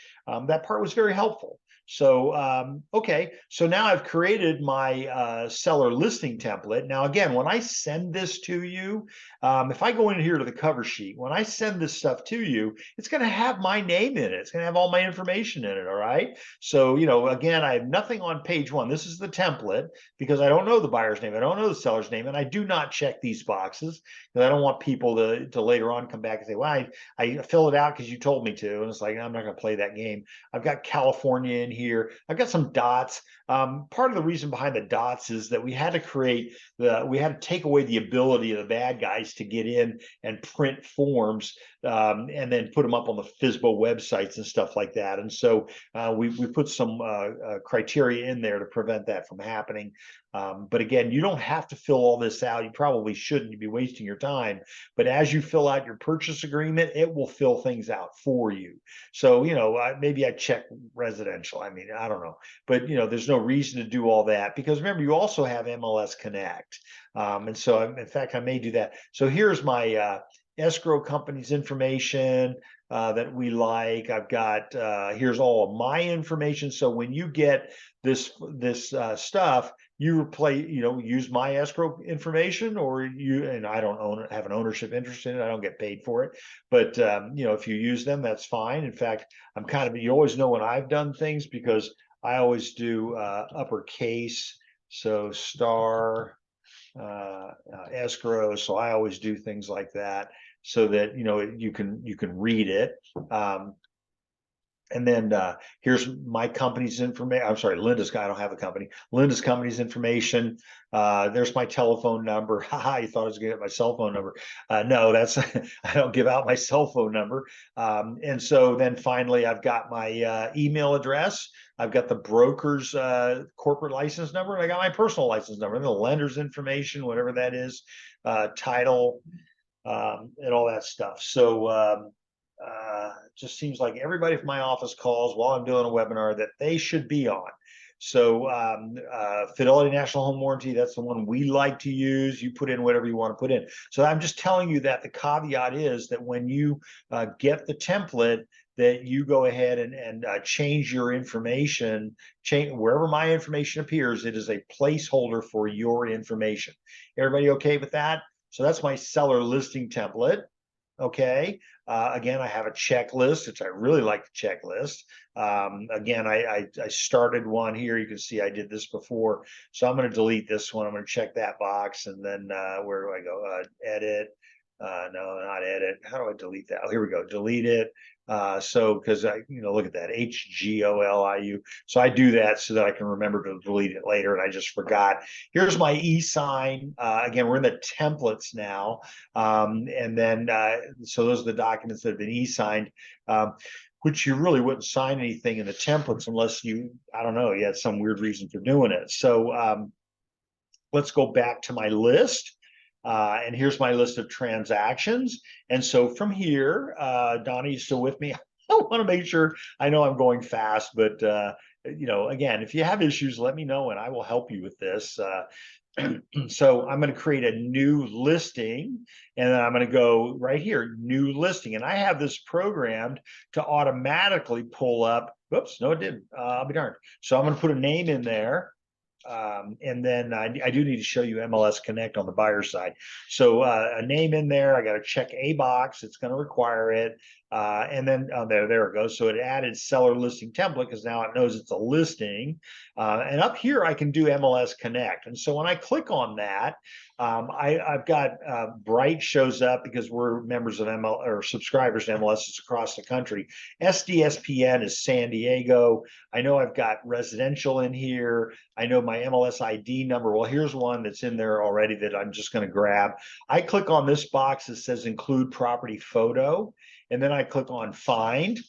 [SPEAKER 2] that part was very helpful. So okay, so now I've created my seller listing template. Now again, when I send this to you, if I go in here to the cover sheet, when I send this stuff to you, it's going to have my name in it. It's going to have all my information in it. All right. So again, I have nothing on page 1. This is the template because I don't know the buyer's name. I don't know the seller's name. And I do not check these boxes because I don't want people to later on come back and say, well, I fill it out because you told me to. And it's like, I'm not going to play that game. I've got California in here. I've got some dots. Part of the reason behind the dots is that we had to take away the ability of the bad guys to get in and print forms and then put them up on the FSBO websites and stuff like that. And so we put some criteria in there to prevent that from happening. But again, you don't have to fill all this out. You probably shouldn't. You'd be wasting your time. But as you fill out your purchase agreement, it will fill things out for you. So, maybe I check residential. I mean, I don't know. But, there's no reason to do all that because remember, you also have MLS Connect. And so, in fact, I may do that. So here's my escrow company's information that we like. I've got here's all of my information. So when you get this stuff, you use my escrow information, or and I don't have an ownership interest in it. I don't get paid for it, but if you use them, that's fine. In fact, you always know when I've done things, because I always do uppercase, so star escrow. So I always do things like that, so that you can read it. And then here's my company's information. I'm sorry, Linda's. I don't have a company. Linda's company's information. There's my telephone number. Haha, you thought I was going to get my cell phone number. No, that's I don't give out my cell phone number. And so then finally, I've got my email address. I've got the broker's corporate license number, and I got my personal license number, and the lender's information, whatever that is, title, and all that stuff. So just seems like everybody from my office calls while I'm doing a webinar that they should be on. So Fidelity National Home Warranty, that's the one we like to use. You put in whatever you want to put in. So I'm just telling you that the caveat is that when you get the template, that you go ahead and change your information, change wherever my information appears. It is a placeholder for your information. Everybody okay with that? So that's my seller listing template. Okay. Again, I have a checklist, which I really like the checklist. Again, I started one here. You can see I did this before. So I'm going to delete this one. I'm going to check that box. And then where do I go? Edit. No, not edit. How do I delete that? Oh, here we go. Delete it. So because look at that, HGOLIU. So I do that so that I can remember to delete it later, and I just forgot. Here's my e-sign. Again, we're in the templates now. And then so those are the documents that have been e-signed, which you really wouldn't sign anything in the templates unless you had some weird reason for doing it. So let's go back to my list. And here's my list of transactions. And so from here, Donnie, you still with me? I want to make sure. I know I'm going fast, but again, if you have issues, let me know and I will help you with this. So I'm going to create a new listing, and then I'm going to go right here, new listing. And I have this programmed to automatically pull up. Whoops, no, it didn't. I'll be darned. So I'm going to put a name in there. And then I do need to show you MLS Connect on the buyer side. So a name in there, I got to check a box. It's going to require it. And then there it goes. So it added seller listing template because now it knows it's a listing. And up here, I can do MLS Connect. And so when I click on that, I've got Bright shows up because we're members of ML or subscribers to MLSs across the country. SDSPN is San Diego. I know I've got residential in here. I know my MLS ID number. Well, here's one that's in there already that I'm just going to grab. I click on this box that says include property photo, and then I click on find.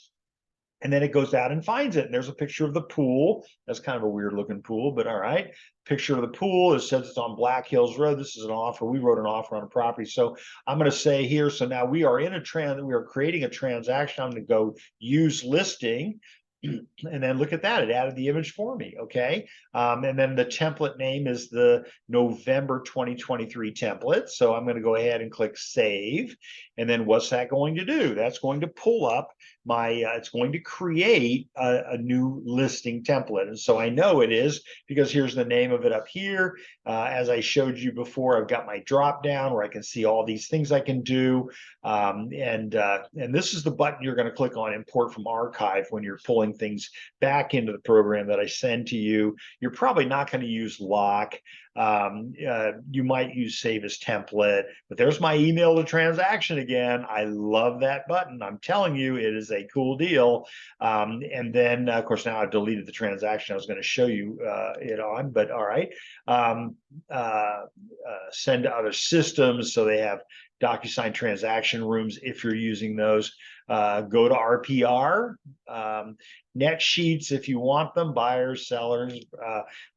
[SPEAKER 2] And then it goes out and finds it. And there's a picture of the pool. That's kind of a weird looking pool, but all right. Picture of the pool. It says it's on Black Hills Road. This is an offer. We wrote an offer on a property. So I'm going to say here, so now we are we are creating a transaction. I'm going to go use listing. And then look at that, it added the image for me. Okay. And then the template name is the November 2023 template. So I'm going to go ahead and click save. And then what's that going to do? That's going to pull up my, it's going to create a new listing template. And so I know it is because here's the name of it up here. As I showed you before, I've got my drop down where I can see all these things I can do. And this is the button you're going to click on, import from archive, when you're pulling things back into the program that I send to you. You're probably not going to use lock. You might use save as template, but there's my email to transaction again. I love that button. I'm telling you, it is a cool deal. And then of course, now I've deleted the transaction I was going to show you it on, but all right. Send to other systems. So they have DocuSign transaction rooms if you're using those. Go to RPR, net sheets if you want them, buyers, sellers,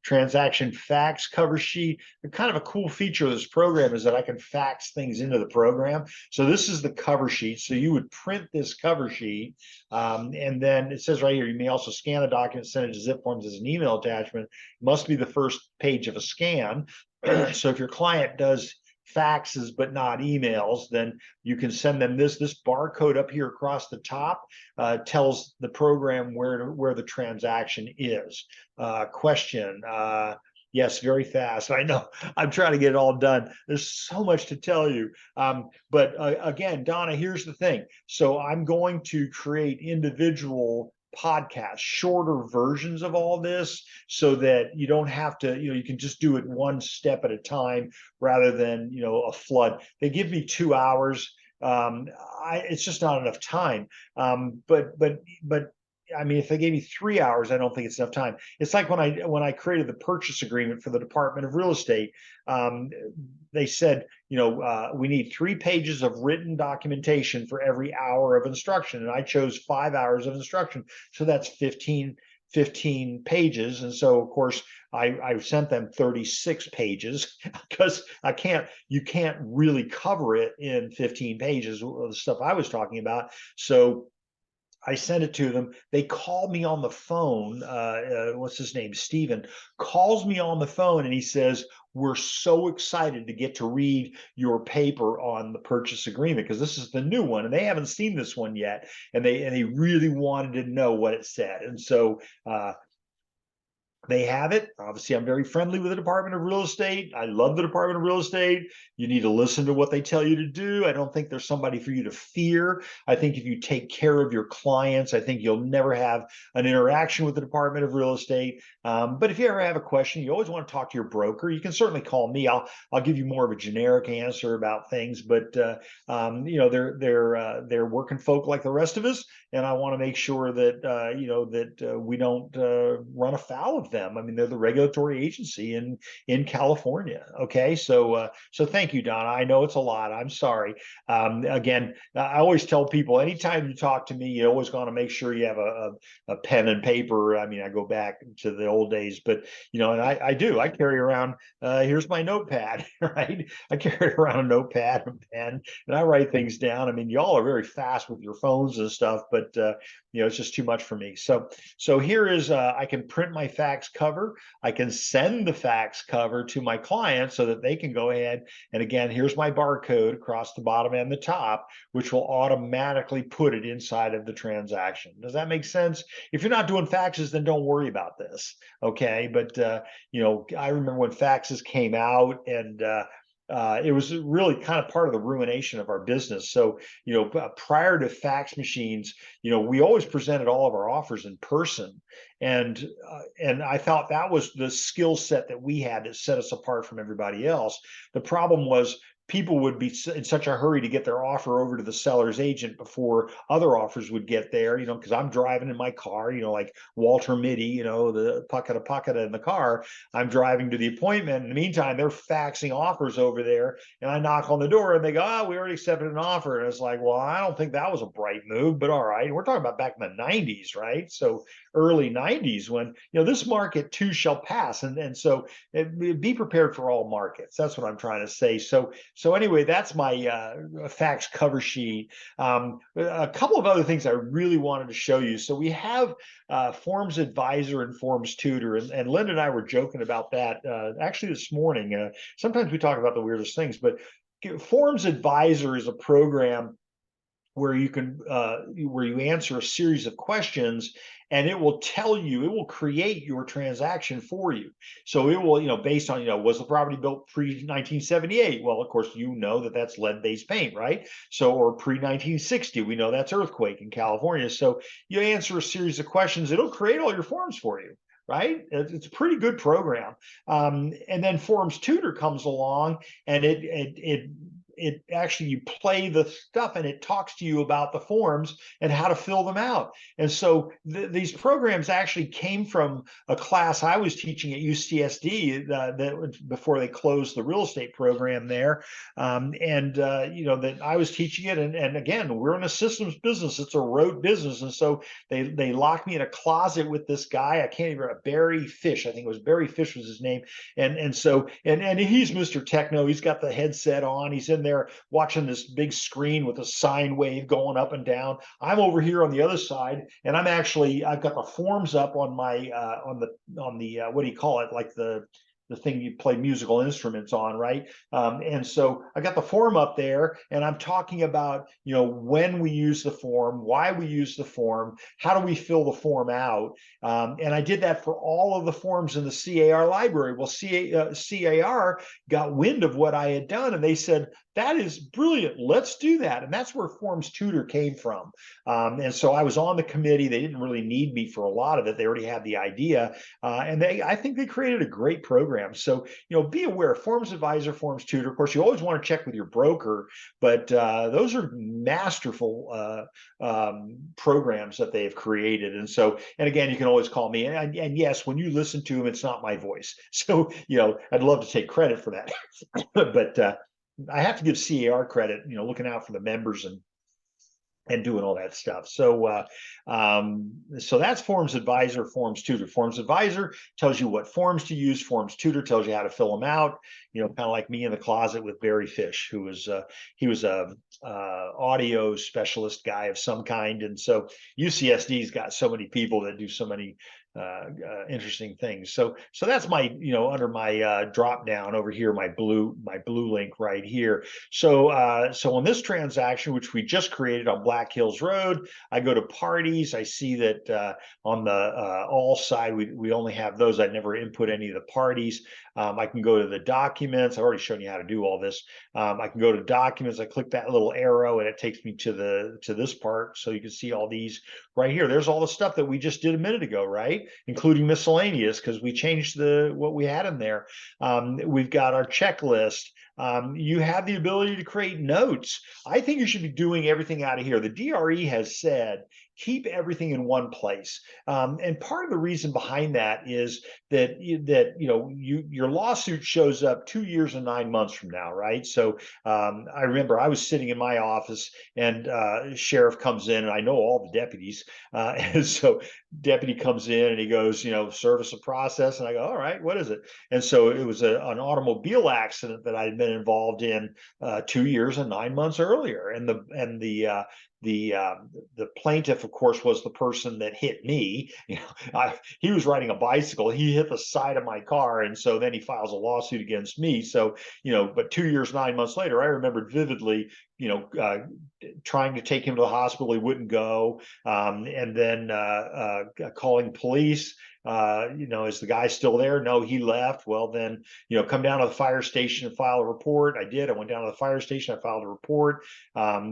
[SPEAKER 2] transaction fax cover sheet. Kind of a cool feature of this program is that I can fax things into the program. So this is the cover sheet. So you would print this cover sheet, and then it says right here, you may also scan a document, send it to ZipForms as an email attachment. It must be the first page of a scan. So if your client does faxes but not emails, then you can send them this barcode up here across the top tells the program where the transaction is. Question. Yes, very fast. I know. I'm trying to get it all done. There's so much to tell you. But again, Donna, here's the thing. So I'm going to create individual podcasts, shorter versions of all this, so that you don't have to, you can just do it one step at a time rather than, a flood. They give me 2 hours. It's just not enough time. But I mean, if they gave me 3 hours, I don't think it's enough time. It's like when I created the purchase agreement for the Department of Real Estate, they said, we need 3 pages of written documentation for every hour of instruction, and I chose 5 hours of instruction, so that's 15 pages. And so of course I sent them 36 pages because you can't really cover it in 15 pages, the stuff I was talking about. So I sent it to them. They called me on the phone. What's his name? Steven calls me on the phone and he says, "We're so excited to get to read your paper on the purchase agreement, because this is the new one and they haven't seen this one yet. And they really wanted to know what it said." And so they have it. Obviously, I'm very friendly with the Department of Real Estate. I love the Department of Real Estate. You need to listen to what they tell you to do. I don't think there's somebody for you to fear. I think if you take care of your clients, I think you'll never have an interaction with the Department of Real Estate. But if you ever have a question, you always want to talk to your broker. You can certainly call me. I'll give you more of a generic answer about things. But they're working folk like the rest of us, and I want to make sure that we don't run afoul of them. I mean, they're the regulatory agency in California. Okay, so thank you, Donna. I know it's a lot. I'm sorry. Again, I always tell people, anytime you talk to me, you always want to make sure you have a pen and paper. I mean, I go back to the old days, but and I do. I carry around. Here's my notepad, right? I carry around a notepad and pen, and I write things down. I mean, y'all are very fast with your phones and stuff, but it's just too much for me. So here is I can print my fax cover. I can send the fax cover to my client so that they can go ahead, and again, here's my barcode across the bottom and the top, which will automatically put it inside of the transaction. Does that make sense? If you're not doing faxes, then don't worry about this. Okay, but I remember when faxes came out, and it was really kind of part of the ruination of our business. So, prior to fax machines, we always presented all of our offers in person. And I thought that was the skill set that we had that set us apart from everybody else. The problem was people would be in such a hurry to get their offer over to the seller's agent before other offers would get there, because I'm driving in my car, like Walter Mitty, the pocket in the car. I'm driving to the appointment. In the meantime, they're faxing offers over there, and I knock on the door and they go, "Oh, we already accepted an offer." And it's like, well, I don't think that was a bright move, but all right. We're talking about back in the 90s, right? So early 90s, when this market too shall pass. And so be prepared for all markets. That's what I'm trying to say. So anyway, that's my fax cover sheet. A couple of other things I really wanted to show you. So we have Forms Advisor and Forms Tutor, and Linda and I were joking about that actually this morning. Sometimes we talk about the weirdest things, but Forms Advisor is a program where you answer a series of questions, and it will create your transaction for you. So it will, based on, was the property built pre-1978? Well, of course, that's lead-based paint, right? So, or pre-1960, we know that's earthquake in California. So you answer a series of questions, it'll create all your forms for you. Right? It's a pretty good program. And then Forms Tutor comes along, and it actually, you play the stuff and it talks to you about the forms and how to fill them out. And so these programs actually came from a class I was teaching at UCSD that before they closed the real estate program there. That I was teaching it. And again, we're in a systems business. It's a rote business. And so they locked me in a closet with this guy. I can't even remember, Barry Fish. I think it was Barry Fish was his name. And he's Mr. Techno. He's got the headset on. He's in there watching this big screen with a sine wave going up and down. I'm over here on the other side, and I've got the forms up on my on the what do you call it, like the thing you play musical instruments on, right? And so I got the form up there, and I'm talking about, when we use the form, why we use the form, how do we fill the form out, and I did that for all of the forms in the CAR library. Well, CAR got wind of what I had done, and they said, that is brilliant. Let's do that. And that's where Forms Tutor came from. And so I was on the committee. They didn't really need me for a lot of it. They already had the idea. And I think they created a great program. So, be aware, Forms Advisor, Forms Tutor. Of course, you always want to check with your broker, but those are masterful programs that they have created. And so, and again, you can always call me. And yes, when you listen to them, it's not my voice. So, I'd love to take credit for that. But I have to give CAR credit, looking out for the members and doing all that stuff. So so that's Forms Advisor, Forms Tutor. Forms Advisor tells you what forms to use. Forms Tutor tells you how to fill them out. Kind of like me in the closet with Barry Fish, who was he was a audio specialist guy of some kind, and so UCSD's got so many people that do so many interesting things. So that's my, under my drop down over here, my blue link right here. So on this transaction, which we just created on Black Hills Road, I go to parties. I see that on the all side, we only have those. I never input any of the parties. I can go to the documents. I've already shown you how to do all this. I can go to documents. I click that little arrow and it takes me to this part. So you can see all these right here. There's all the stuff that we just did a minute ago, right? Including miscellaneous, because we changed what we had in there. We've got our checklist. You have the ability to create notes. I think you should be doing everything out of here. The DRE has said, keep everything in one place. And part of the reason behind that is that your lawsuit shows up 2 years and 9 months from now, right? So I remember I was sitting in my office and sheriff comes in, and I know all the deputies. And so deputy comes in and he goes, service of process. And I go, all right, what is it? And so it was an automobile accident that I had been involved in 2 years and 9 months earlier. And the plaintiff, of course, was the person that hit me. He was riding a bicycle. He hit the side of my car, and so then he files a lawsuit against me. So, but 2 years, 9 months later, I remembered vividly, trying to take him to the hospital. He wouldn't go, and then calling police. Is the guy still there? No, he left. Well, then, come down to the fire station and file a report. I did. I went down to the fire station. I filed a report.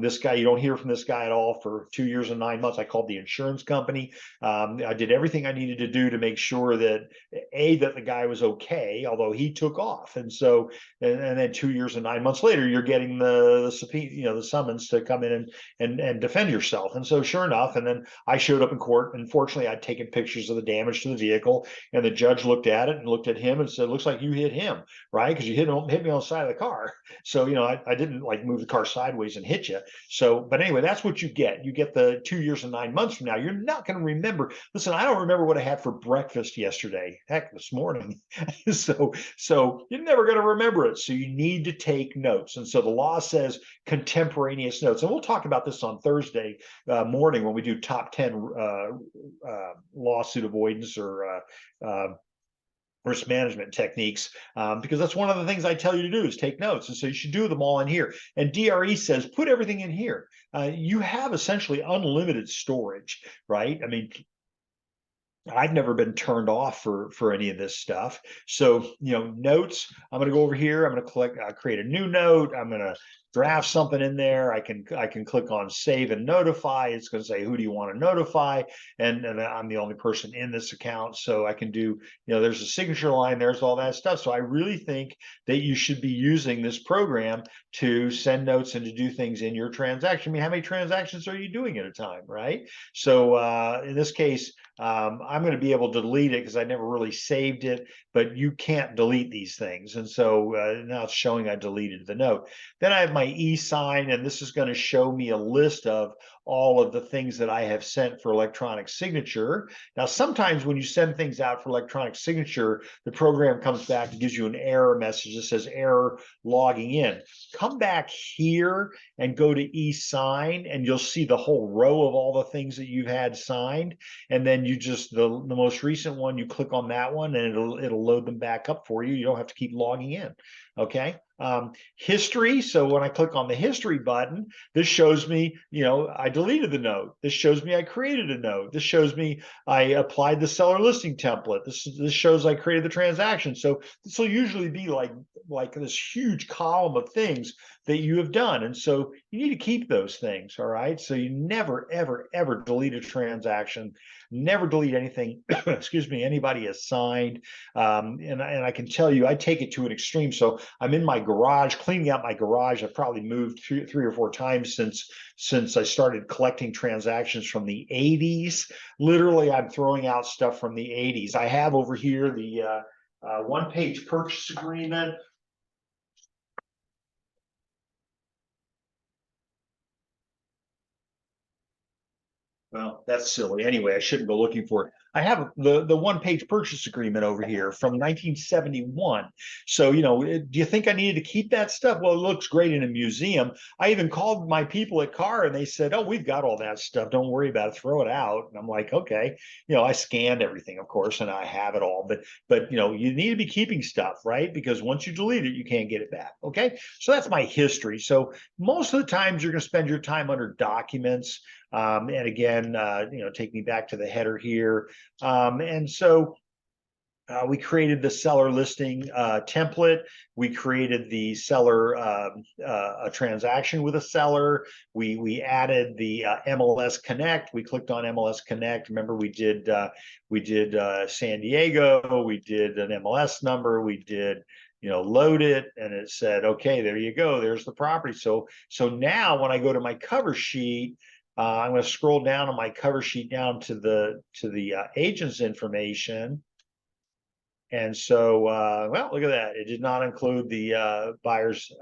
[SPEAKER 2] This guy, you don't hear from this guy at all for 2 years and 9 months. I called the insurance company. I did everything I needed to do to make sure that that the guy was okay, although he took off. And so, and then 2 years and 9 months later, you're getting the subpoena, the summons to come in and defend yourself. And so, sure enough, and then I showed up in court. And fortunately, I'd taken pictures of the damage to the vehicle, and the judge looked at it and looked at him and said, looks like you hit him, right? Because you hit me on the side of the car. So, I didn't like move the car sideways and hit you. So, but anyway, that's what you get. You get the 2 years and 9 months from now. You're not going to remember. Listen, I don't remember what I had for breakfast yesterday. Heck, this morning. So you're never going to remember it. So you need to take notes. And so the law says contemporaneous notes. And we'll talk about this on Thursday morning when we do top 10 lawsuit avoidance or risk management techniques, because that's one of the things I tell you to do is take notes. And so you should do them all in here. And DRE says, put everything in here. You have essentially unlimited storage, right? I mean, I've never been turned off for any of this stuff. So, notes, I'm going to go over here. I'm going to create a new note. I'm going to draft something in there. I can click on save and notify. It's going to say, who do you want to notify? And I'm the only person in this account. So I can do, there's a signature line, there's all that stuff. So I really think that you should be using this program to send notes and to do things in your transaction. I mean, how many transactions are you doing at a time, right? So in this case, I'm going to be able to delete it because I never really saved it, but you can't delete these things. And so now it's showing I deleted the note. Then I have my e-sign, and this is going to show me a list of all of the things that I have sent for electronic signature. Now, sometimes when you send things out for electronic signature, the program comes back and gives you an error message that says error logging in. Come back here and go to e-sign, and you'll see the whole row of all the things that you've had signed. And then you just, the most recent one, you click on that one and it'll load them back up for you. You don't have to keep logging in. Okay. History. So when I click on the history button, this shows me, I deleted the note. This shows me I created a note. This shows me I applied the seller listing template. This shows I created the transaction. So this will usually be like this huge column of things that you have done. And so you need to keep those things. All right. So you never, ever, ever delete a transaction, never delete anything, excuse me, anybody has signed. And I can tell you, I take it to an extreme. So I'm in my garage, cleaning out my garage. I've probably moved three or four times since I started collecting transactions from the 80s. Literally, I'm throwing out stuff from the 80s. I have over here the one-page purchase agreement. Well, that's silly. Anyway, I shouldn't go looking for it. I have the one-page purchase agreement over here from 1971. So, do you think I needed to keep that stuff? Well, it looks great in a museum. I even called my people at CAR and they said, "Oh, we've got all that stuff. Don't worry about it. Throw it out." And I'm like, "Okay." I scanned everything, of course, and I have it all. But you need to be keeping stuff, right? Because once you delete it, you can't get it back. Okay. So that's my history. So most of the times you're going to spend your time under documents. And again, take me back to the header here. And so we created the seller listing template. We created the seller a transaction with a seller. We added the MLS Connect. We clicked on MLS Connect. Remember, we did San Diego. We did an MLS number. We did load it, and it said, okay, there you go. There's the property. So now when I go to my cover sheet, I'm going to scroll down on my cover sheet down to the agent's information. And so, well, look at that. It did not include the buyer's,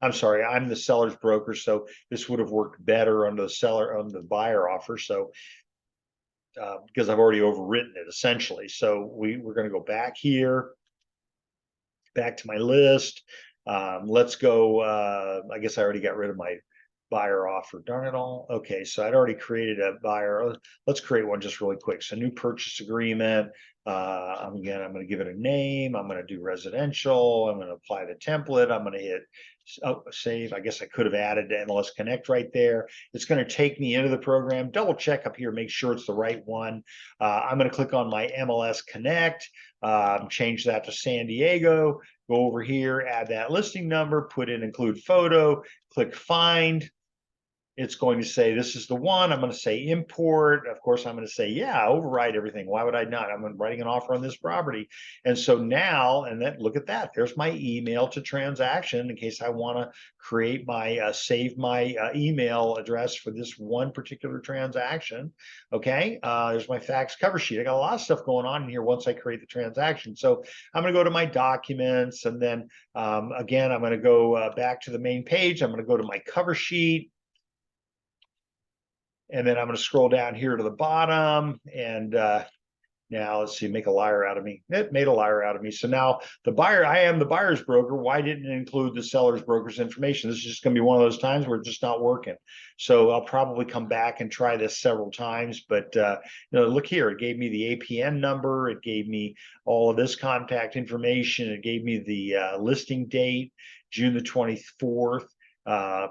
[SPEAKER 2] I'm sorry, I'm the seller's broker. So this would have worked better under the buyer offer. So, because I've already overwritten it essentially. So we're going to go back here, back to my list. Let's go, I guess I already got rid of my buyer offer. Darn it all. Okay, so I'd already created a buyer. Let's create one just really quick. So new purchase agreement. I'm going to give it a name. I'm going to do residential. I'm going to apply the template. I'm going to hit save. I guess I could have added the MLS Connect right there. It's going to take me into the program. Double check up here, make sure it's the right one. I'm going to click on my MLS Connect, change that to San Diego. Go over here, add that listing number, put in include photo, click find. It's going to say, this is the one. I'm going to say import. Of course, I'm going to say, yeah, override everything. Why would I not? I'm writing an offer on this property. And so now, and then look at that. There's my email to transaction in case I want to create my, save my email address for this one particular transaction. Okay. There's my fax cover sheet. I got a lot of stuff going on in here once I create the transaction. So I'm going to go to my documents, and then again, I'm going to go back to the main page. I'm going to go to my cover sheet. And then I'm going to scroll down here to the bottom, and now let's see, make a liar out of me. It made a liar out of me. So now the buyer, I am the buyer's broker. Why didn't it include the seller's broker's information? This is just going to be one of those times where it's just not working. So I'll probably come back and try this several times. But look here, it gave me the APN number. It gave me all of this contact information. It gave me the listing date, June the 24th.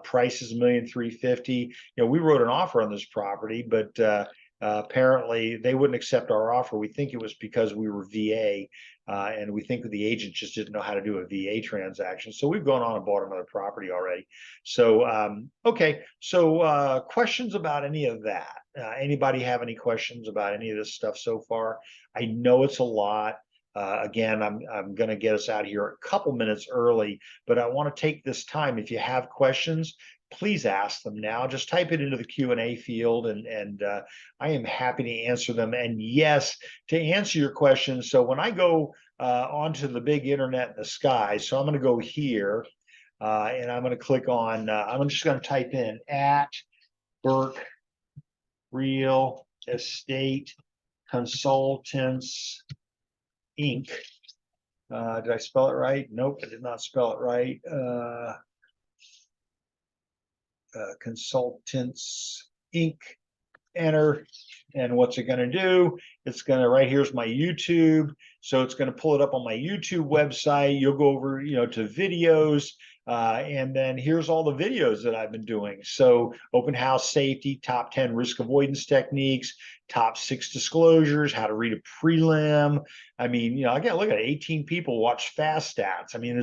[SPEAKER 2] Price is $1,350,000. We wrote an offer on this property, but apparently they wouldn't accept our offer. We think it was because we were VA, and we think the agent just didn't know how to do a VA transaction. So we've gone on and bought another property already. So okay, so questions about any of that? Anybody have any questions about any of this stuff so far? I know it's a lot. Again, I'm going to get us out of here a couple minutes early, but I want to take this time. If you have questions, please ask them now. Just type it into the Q&A field, and I am happy to answer them. And yes, to answer your questions. So when I go onto the big internet in the sky, so I'm going to go here, and I'm going to click on. I'm just going to type in @Burke Real Estate Consultants, Inc. Did I spell it right? Nope, I did not spell it right. Consultants, Inc. Enter. And what's it going to do? It's going to, right here's my YouTube. So it's going to pull it up on my YouTube website. You'll go over, to videos. And then here's all the videos that I've been doing. So open house safety, top 10 risk avoidance techniques, top 6 disclosures, how to read a prelim. I mean, I got, look at 18 people watch Fast Stats. I mean,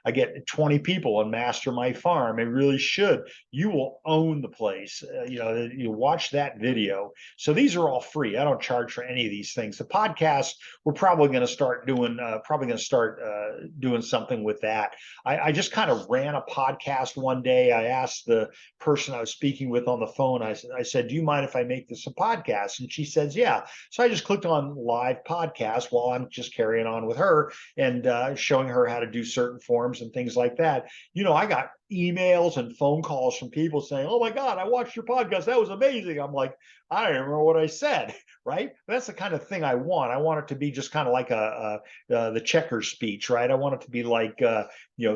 [SPEAKER 2] I get 20 people on Master My Farm. It really should. You will own the place. You watch that video. So these are all free. I don't charge for any of these things. The podcast, we're probably going to start doing, doing something with that. I just kind of ran a podcast one day. I asked the person I was speaking with on the phone, I said, do you mind if I make this a podcast? And she says, yeah. So I just clicked on live podcast while I'm just carrying on with her and showing her how to do certain forms and things like that. I got emails and phone calls from people saying, oh my God, I watched your podcast. That was amazing. I'm like, I don't remember what I said, right? That's the kind of thing I want. I want it to be just kind of like the checkers speech, right? I want it to be like,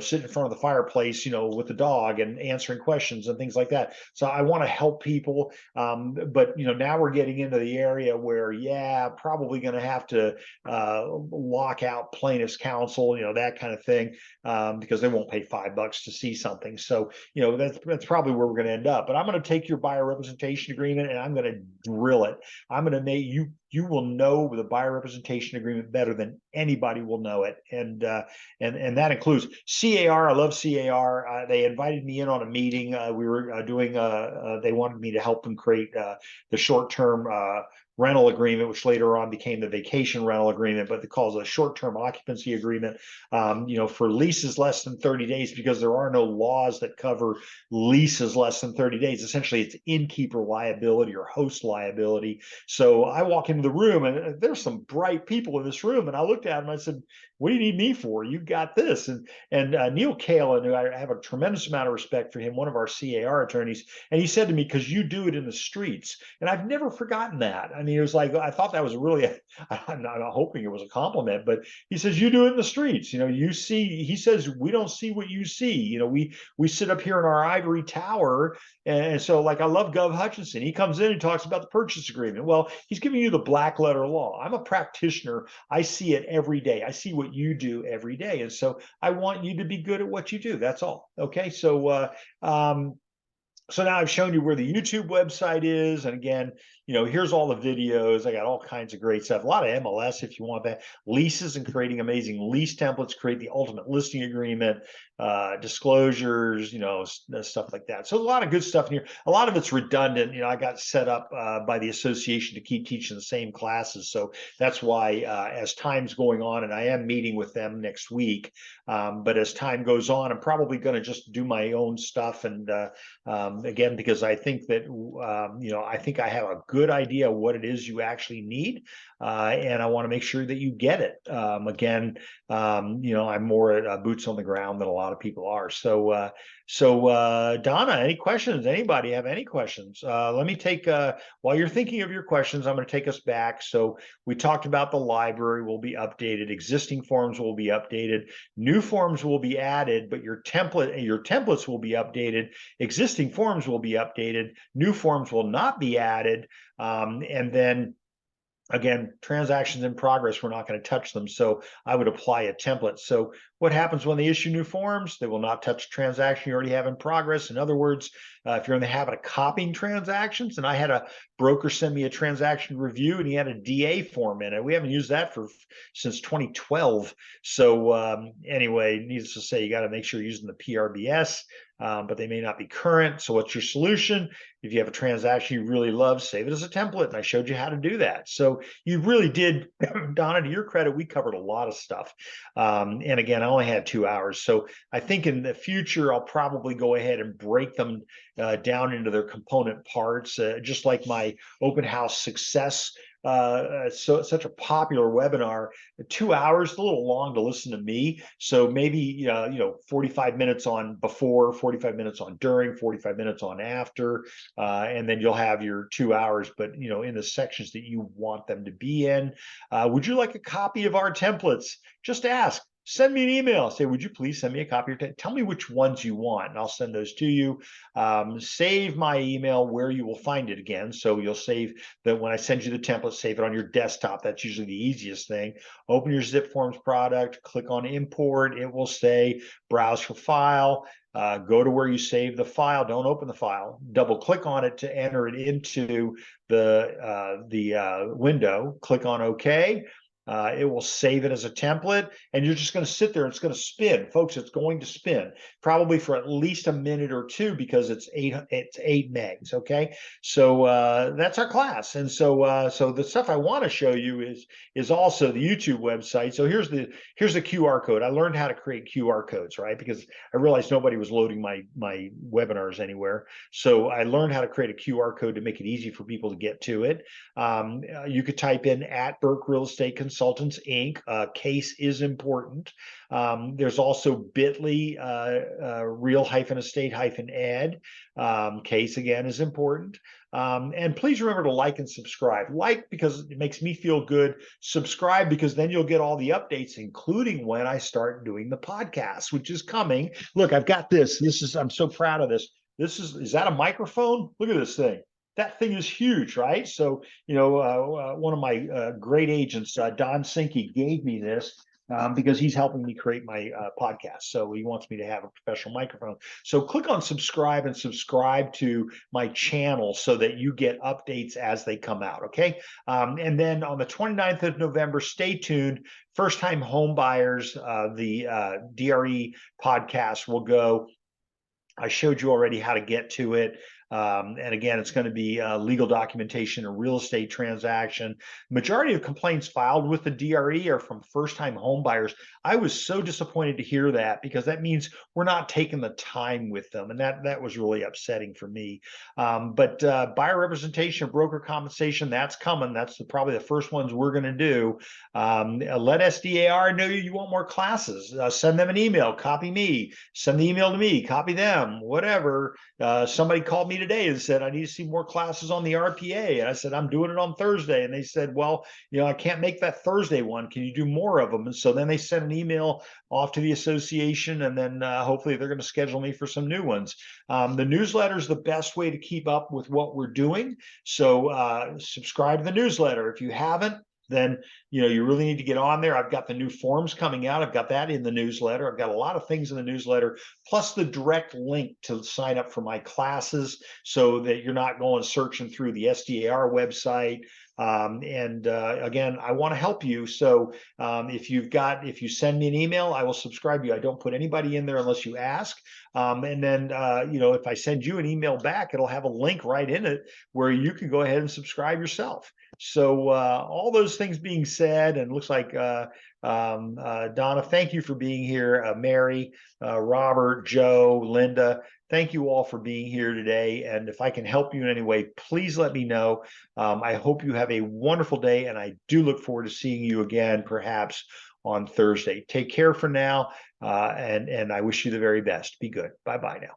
[SPEAKER 2] sitting in front of the fireplace, with the dog and answering questions and things like that. So I want to help people. But, now we're getting into the area where, probably going to have to lock out plaintiff's counsel, that kind of thing, because they won't pay $5 to see something. So, that's probably where we're going to end up. But I'm going to take your buyer representation agreement and I'm going to drill it. I'm going to make you will know the buyer representation agreement better than anybody will know it. And that includes CAR. I love CAR. They invited me in on a meeting. We were doing, they wanted me to help them create the short-term rental agreement, which later on became the vacation rental agreement, but they call it a short-term occupancy agreement, for leases less than 30 days, because there are no laws that cover leases less than 30 days. Essentially, it's innkeeper liability or host liability. So I walk into the room and there's some bright people in this room. And I looked at them and I said, what do you need me for? You got this. And Neil Kalin, who I have a tremendous amount of respect for him, one of our CAR attorneys, and he said to me, because you do it in the streets. And I've never forgotten that. I mean, it was like, I thought that was really, I'm not hoping it was a compliment, but he says, you do it in the streets. You see, he says, we don't see what you see. We sit up here in our ivory tower. And so, like, I love Gov Hutchinson. He comes in and talks about the purchase agreement. Well, he's giving you the black letter law. I'm a practitioner. I see it every day. I see what you do every day. And so I want you to be good at what you do. That's all. Okay. So, so now I've shown you where the YouTube website is. And again, here's all the videos. I got all kinds of great stuff. A lot of MLS if you want that. Leases and creating amazing lease templates, create the ultimate listing agreement, disclosures, stuff like that. So a lot of good stuff in here. A lot of it's redundant. I got set up by the association to keep teaching the same classes. So that's why as time's going on, and I am meeting with them next week, but as time goes on, I'm probably going to just do my own stuff. And again, because I think that, I think I have a good idea what it is you actually need. And I want to make sure that you get it. Again, I'm more at boots on the ground than a lot of people are. So, Donna, any questions? Anybody have any questions? Let me take, while you're thinking of your questions, I'm going to take us back. So we talked about the library will be updated. Existing forms will be updated. New forms will be added, but your templates will be updated. Existing forms will be updated. New forms will not be added. And then again, transactions in progress, we're not going to touch them. So I would apply a template. So what happens when they issue new forms? They will not touch a transaction you already have in progress. In other words, if you're in the habit of copying transactions, and I had a broker send me a transaction review and he had a DA form in it. We haven't used that since 2012. So anyway, needless to say, you got to make sure you're using the PRBS. But they may not be current. So what's your solution? If you have a transaction you really love, save it as a template. And I showed you how to do that. So you really did, Donna, to your credit, we covered a lot of stuff. And again, I only had 2 hours. So I think in the future, I'll probably go ahead and break them down into their component parts, just like my open house success such a popular webinar. 2 hours, a little long to listen to me. So maybe 45 minutes on before, 45 minutes on during, 45 minutes on after, and then you'll have your 2 hours. But in the sections that you want them to be in. Would you like a copy of our templates? Just ask. Send me an email. Say, would you please send me a copy? Tell me which ones you want, and I'll send those to you. Save my email where you will find it again. So you'll save that when I send you the template, save it on your desktop. That's usually the easiest thing. Open your ZipForms product, click on import. It will say browse for file. Go to where you save the file. Don't open the file. Double click on it to enter it into the window. Click on OK. It will save it as a template, and you're just going to sit there. It's going to spin, folks. It's going to spin probably for at least a minute or two because it's 8 megs. Okay, so that's our class, and so the stuff I want to show you is also the YouTube website. So here's the QR code. I learned how to create QR codes, right? Because I realized nobody was loading my webinars anywhere. So I learned how to create a QR code to make it easy for people to get to it. You could type in @Burke Real Estate Consultants Inc. Case is important. There's also bit.ly real-estate-ed. Case again is important. And please remember to like and subscribe. Like because it makes me feel good. Subscribe because then you'll get all the updates, including when I start doing the podcast, which is coming. Look, I've got this. I'm so proud of this. Is that a microphone? Look at this thing. That thing is huge, right? So, one of my great agents, Don Sinke, gave me this because he's helping me create my podcast. So he wants me to have a professional microphone. So click on subscribe and subscribe to my channel so that you get updates as they come out, okay? And then on the 29th of November, stay tuned. First time home buyers, the DRE podcast will go. I showed you already how to get to it. And again, it's going to be legal documentation, a real estate transaction. Majority of complaints filed with the DRE are from first-time home buyers. I was so disappointed to hear that because that means we're not taking the time with them, and that was really upsetting for me. But buyer representation, broker compensation, that's coming. That's probably the first ones we're going to do. Let SDAR know you want more classes. Send them an email. Copy me. Send the email to me. Copy them. Whatever. Somebody called me today and said, I need to see more classes on the RPA. And I said, I'm doing it on Thursday. And they said, well, I can't make that Thursday one. Can you do more of them? And so then they sent an email off to the association, and then hopefully they're going to schedule me for some new ones. The newsletter is the best way to keep up with what we're doing. So subscribe to the newsletter. If you haven't, then you really need to get on there. I've got the new forms coming out. I've got that in the newsletter. I've got a lot of things in the newsletter, plus the direct link to sign up for my classes so that you're not going searching through the SDAR website. Again, I want to help you. So if you send me an email, I will subscribe you. I don't put anybody in there unless you ask. And then, if I send you an email back, it'll have a link right in it where you can go ahead and subscribe yourself. So all those things being said, and it looks like Donna, thank you for being here. Mary, Robert, Joe, Linda, thank you all for being here today. And if I can help you in any way, please let me know. I hope you have a wonderful day, and I do look forward to seeing you again, perhaps on Thursday. Take care for now, and I wish you the very best. Be good. Bye-bye now.